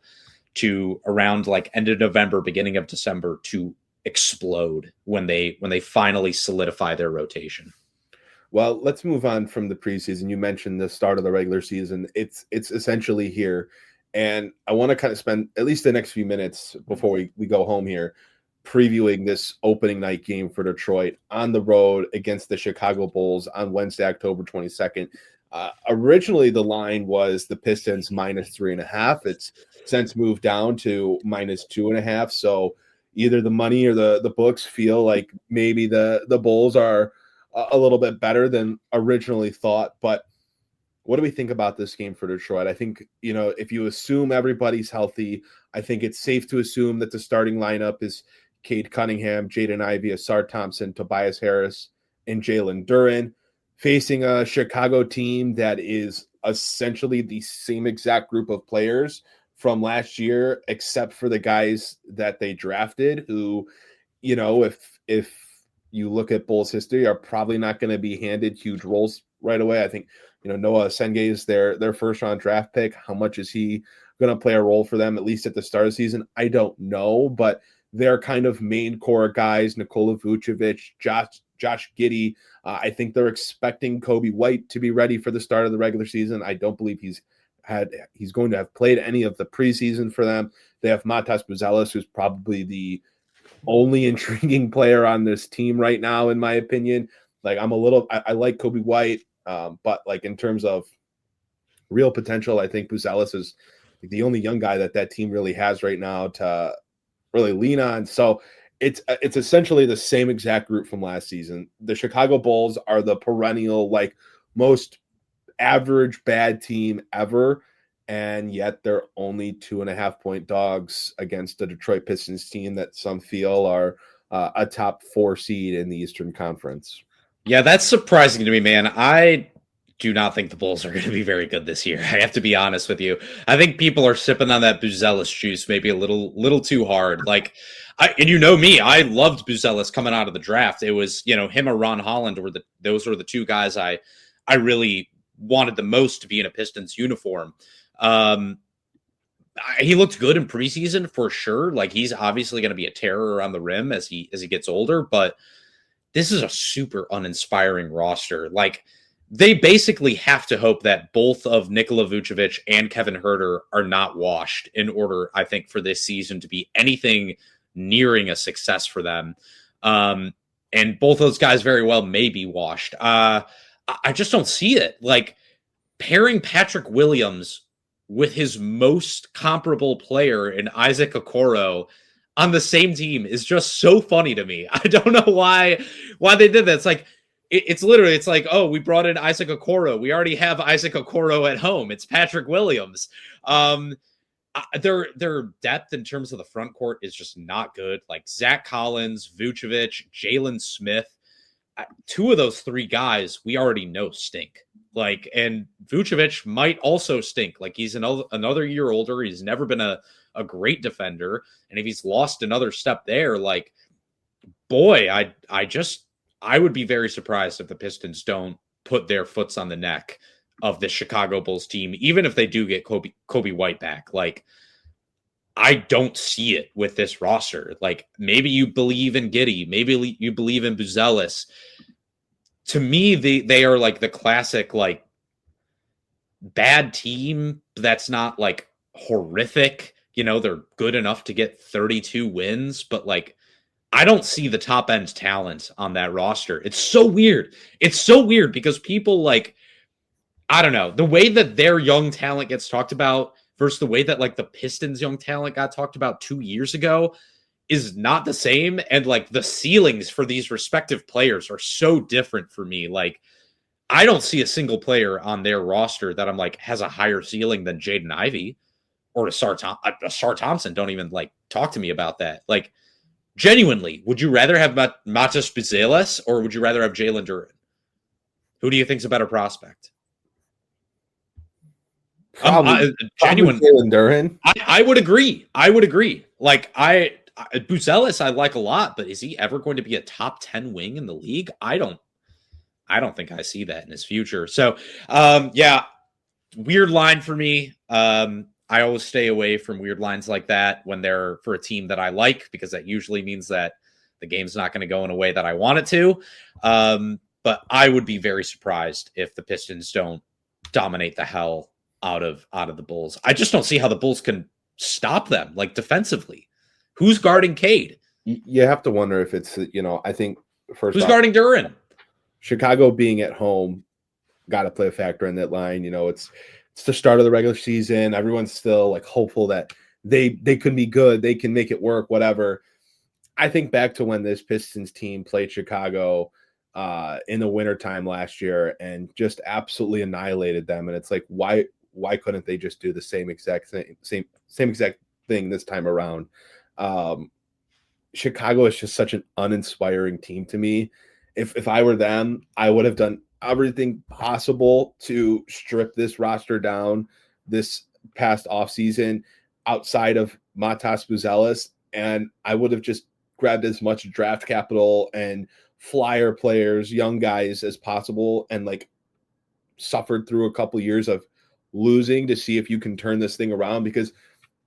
to around like end of November, beginning of December to explode when they finally solidify their rotation. Well, let's move on from the preseason. You mentioned the start of the regular season. It's essentially here. And I want to kind of spend at least the next few minutes before we go home here previewing this opening night game for Detroit on the road against the Chicago Bulls on Wednesday, October 22nd. Originally, the line was the Pistons -3.5. It's since moved down to -2.5. So either the money or the books feel like maybe the Bulls are a little bit better than originally thought. But what do we think about this game for Detroit? I think, if you assume everybody's healthy, I think it's safe to assume that the starting lineup is Cade Cunningham, Jaden Ivey, Ausar Thompson, Tobias Harris, and Jalen Duren, facing a Chicago team that is essentially the same exact group of players from last year, except for the guys that they drafted who, if you look at Bulls history, are probably not going to be handed huge roles right away. I think, Noah Senge is their first round draft pick. How much is he going to play a role for them, at least at the start of the season? I don't know, but they're kind of main core guys, Nikola Vucevic, Josh Giddey. I think they're expecting Coby White to be ready for the start of the regular season. I don't believe he's going to have played any of the preseason for them. They have Matas Buzelis, who's probably the only intriguing player on this team right now, in my opinion. Like I like Coby White, but like in terms of real potential, I think Buzelis is the only young guy that team really has right now to really lean on. So it's essentially the same exact group from last season. The Chicago Bulls are the perennial, like most average bad team ever, and yet they're only 2.5-point dogs against the Detroit Pistons team that some feel are a top 4 seed in the Eastern Conference. Yeah, that's surprising to me, man. I do not think the Bulls are going to be very good this year. I have to be honest with you. I think people are sipping on that Buzelis juice maybe a little too hard. Like, me, I loved Buzelis coming out of the draft. It was, him or Ron Holland those were the two guys I really wanted the most to be in a Pistons uniform. He looked good in preseason for sure. Like he's obviously going to be a terror around the rim as he gets older, but this is a super uninspiring roster. Like they basically have to hope that both of Nikola Vucevic and Kevin Huerter are not washed in order, I think, for this season to be anything nearing a success for them. And both those guys very well may be washed. I just don't see it. Like pairing Patrick Williams with his most comparable player in Isaac Okoro on the same team is just so funny to me. I don't know why they did that. It's like, it's literally, it's like, oh, we brought in Isaac Okoro. We already have Isaac Okoro at home. It's Patrick Williams. Their depth in terms of the front court is just not good. Like Zach Collins, Vucevic, Jalen Smith, 2 of those 3 guys we already know stink. Like, and Vucevic might also stink. Like he's another year older. He's never been a great defender. And if he's lost another step there, like, boy, I would be very surprised if the Pistons don't put their foots on the neck of the Chicago Bulls team, even if they do get Coby White back. Like, I don't see it with this roster. Like, maybe you believe in Giddey, maybe you believe in Buzelis. To me, they are like the classic, like, bad team that's not like horrific. You know, they're good enough to get 32 wins, but like, I don't see the top end talent on that roster. It's so weird. It's so weird because people like, I don't know, the way that their young talent gets talked about versus the way that like the Pistons young talent got talked about 2 years ago is not the same. And like the ceilings for these respective players are so different for me. Like, I don't see a single player on their roster that I'm like has a higher ceiling than Jaden Ivey or Ausar Thompson. Don't even like talk to me about that. Like, genuinely, would you rather have Matas Buzelis or would you rather have Jalen Duren? Who do you think's a better prospect? Genuine Jalen Duren. I would agree. Like Buzelis, I like a lot, but is he ever going to be a top 10 wing in the league? I don't think I see that in his future. So, yeah, weird line for me. I always stay away from weird lines like that when they're for a team that I like, because that usually means that the game's not going to go in a way that I want it to. But I would be very surprised if the Pistons don't dominate the hell out of the Bulls. I just don't see how the Bulls can stop them, like defensively. Who's guarding Cade? You have to wonder if it's, I think who's guarding Duren? Chicago being at home got to play a factor in that line. It's the start of the regular season. Everyone's still like hopeful that they can be good. They can make it work, whatever. I think back to when this Pistons team played Chicago in the wintertime last year and just absolutely annihilated them. And it's like, why couldn't they just do the same exact thing this time around? Chicago is just such an uninspiring team to me. If I were them, I would have done everything possible to strip this roster down this past offseason outside of Matas Buzelis, and I would have just grabbed as much draft capital and flyer players, young guys as possible, and like suffered through a couple years of losing to see if you can turn this thing around, because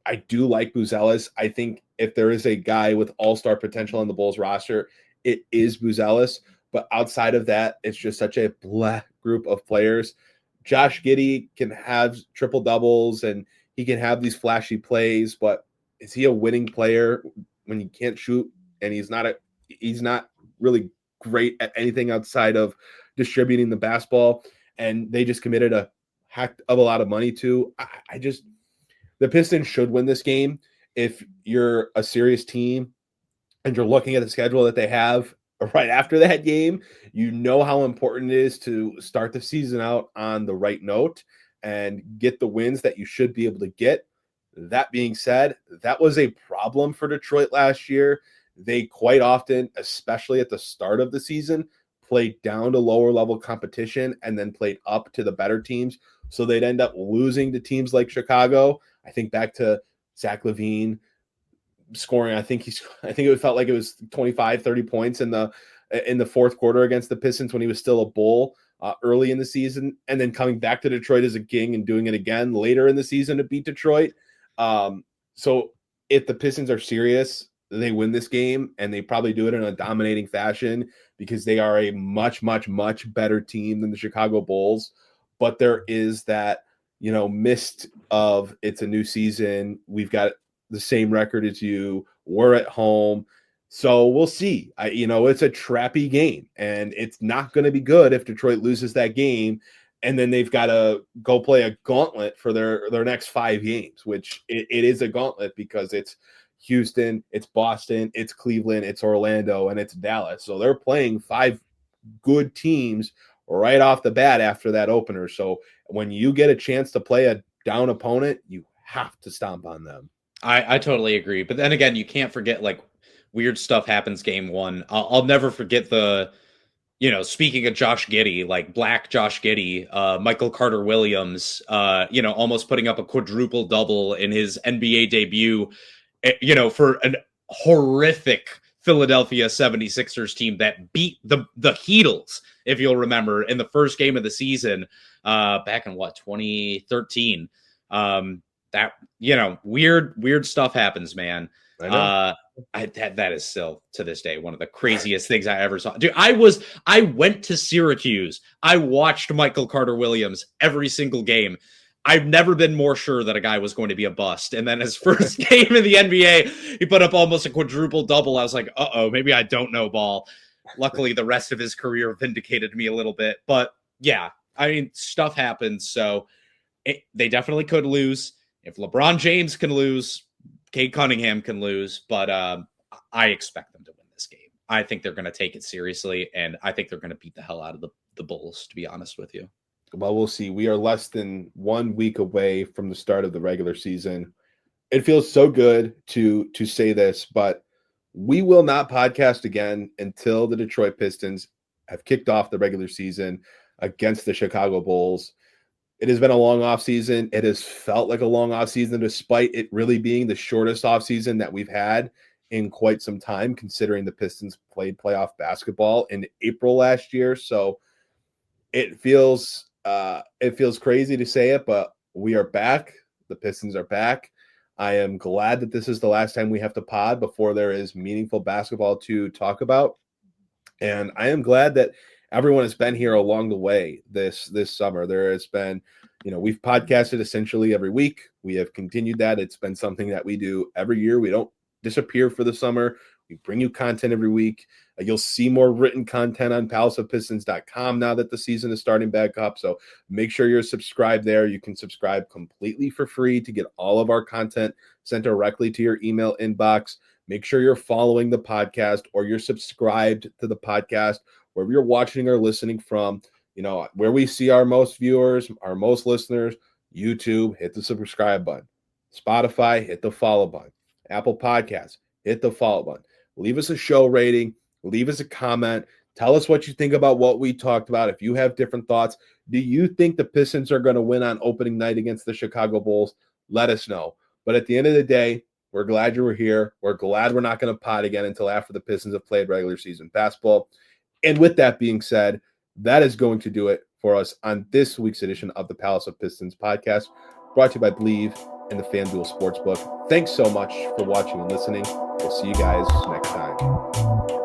I do like Buzelis. I think if there is a guy with all-star potential on the Bulls roster, it is Buzelis. But outside of that, it's just such a black group of players. Josh Giddey can have triple doubles and he can have these flashy plays, but is he a winning player when he can't shoot and he's not really great at anything outside of distributing the basketball? And they just committed a heck of a lot of money to. The Pistons should win this game. If you're a serious team and you're looking at the schedule that they have right after that game, you know how important it is to start the season out on the right note and get the wins that you should be able to get. That being said, that was a problem for Detroit last year. They quite often, especially at the start of the season, played down to lower level competition and then played up to the better teams. So they'd end up losing to teams like Chicago. I think back to Zach LaVine scoring. I think it felt like it was 25, 30 points in the fourth quarter against the Pistons when he was still a Bull early in the season, and then coming back to Detroit as a King and doing it again later in the season to beat Detroit. So if the Pistons are serious, they win this game, and they probably do it in a dominating fashion because they are a much, much, much better team than the Chicago Bulls. But there is that, mist of it's a new season. We've got the same record as you. We're at home. So we'll see. It's a trappy game, and it's not going to be good if Detroit loses that game, and then they've got to go play a gauntlet for their next 5 games, which it is a gauntlet because it's Houston, it's Boston, it's Cleveland, it's Orlando, and it's Dallas. So they're playing 5 good teams right off the bat after that opener. So when you get a chance to play a down opponent, you have to stomp on them. I totally agree. But then again, you can't forget, like, weird stuff happens game one. I'll never forget speaking of Josh Giddey, like black Josh Giddey, Michael Carter Williams, almost putting up a quadruple double in his NBA debut, for an horrific Philadelphia 76ers team that beat the Heatles, if you'll remember, in the first game of the season back in 2013. That, weird stuff happens, man. I know. That is still to this day one of the craziest things I ever saw. Dude, I went to Syracuse. I watched Michael Carter-Williams every single game. I've never been more sure that a guy was going to be a bust. And then his first game in the NBA, he put up almost a quadruple double. I was like, maybe I don't know ball. Luckily, the rest of his career vindicated me a little bit. But yeah, I mean, stuff happens. So they definitely could lose. If LeBron James can lose, Cade Cunningham can lose, but I expect them to win this game. I think they're going to take it seriously, and I think they're going to beat the hell out of the Bulls, to be honest with you. Well, we'll see. We are less than 1 week away from the start of the regular season. It feels so good to say this, but we will not podcast again until the Detroit Pistons have kicked off the regular season against the Chicago Bulls. It has been a long offseason. It has felt like a long offseason, despite it really being the shortest offseason that we've had in quite some time, considering the Pistons played playoff basketball in April last year. So it feels crazy to say it, but we are back. The Pistons are back. I am glad that this is the last time we have to pod before there is meaningful basketball to talk about. And I am glad that everyone has been here along the way this summer. There has been, we've podcasted essentially every week. We have continued that. It's been something that we do every year. We don't disappear for the summer. We bring you content every week. You'll see more written content on palaceofpistons.com now that the season is starting back up. So make sure you're subscribed there. You can subscribe completely for free to get all of our content sent directly to your email inbox. Make sure you're following the podcast or you're subscribed to the podcast wherever you're watching or listening from. Where we see our most viewers, our most listeners, YouTube, hit the subscribe button. Spotify, hit the follow button. Apple Podcasts, hit the follow button. Leave us a show rating. Leave us a comment. Tell us what you think about what we talked about. If you have different thoughts, do you think the Pistons are going to win on opening night against the Chicago Bulls? Let us know. But at the end of the day, we're glad you were here. We're glad we're not going to pod again until after the Pistons have played regular season basketball. And with that being said, that is going to do it for us on this week's edition of the Palace of Pistons podcast, brought to you by Believe and the FanDuel Sportsbook. Thanks so much for watching and listening. We'll see you guys next time.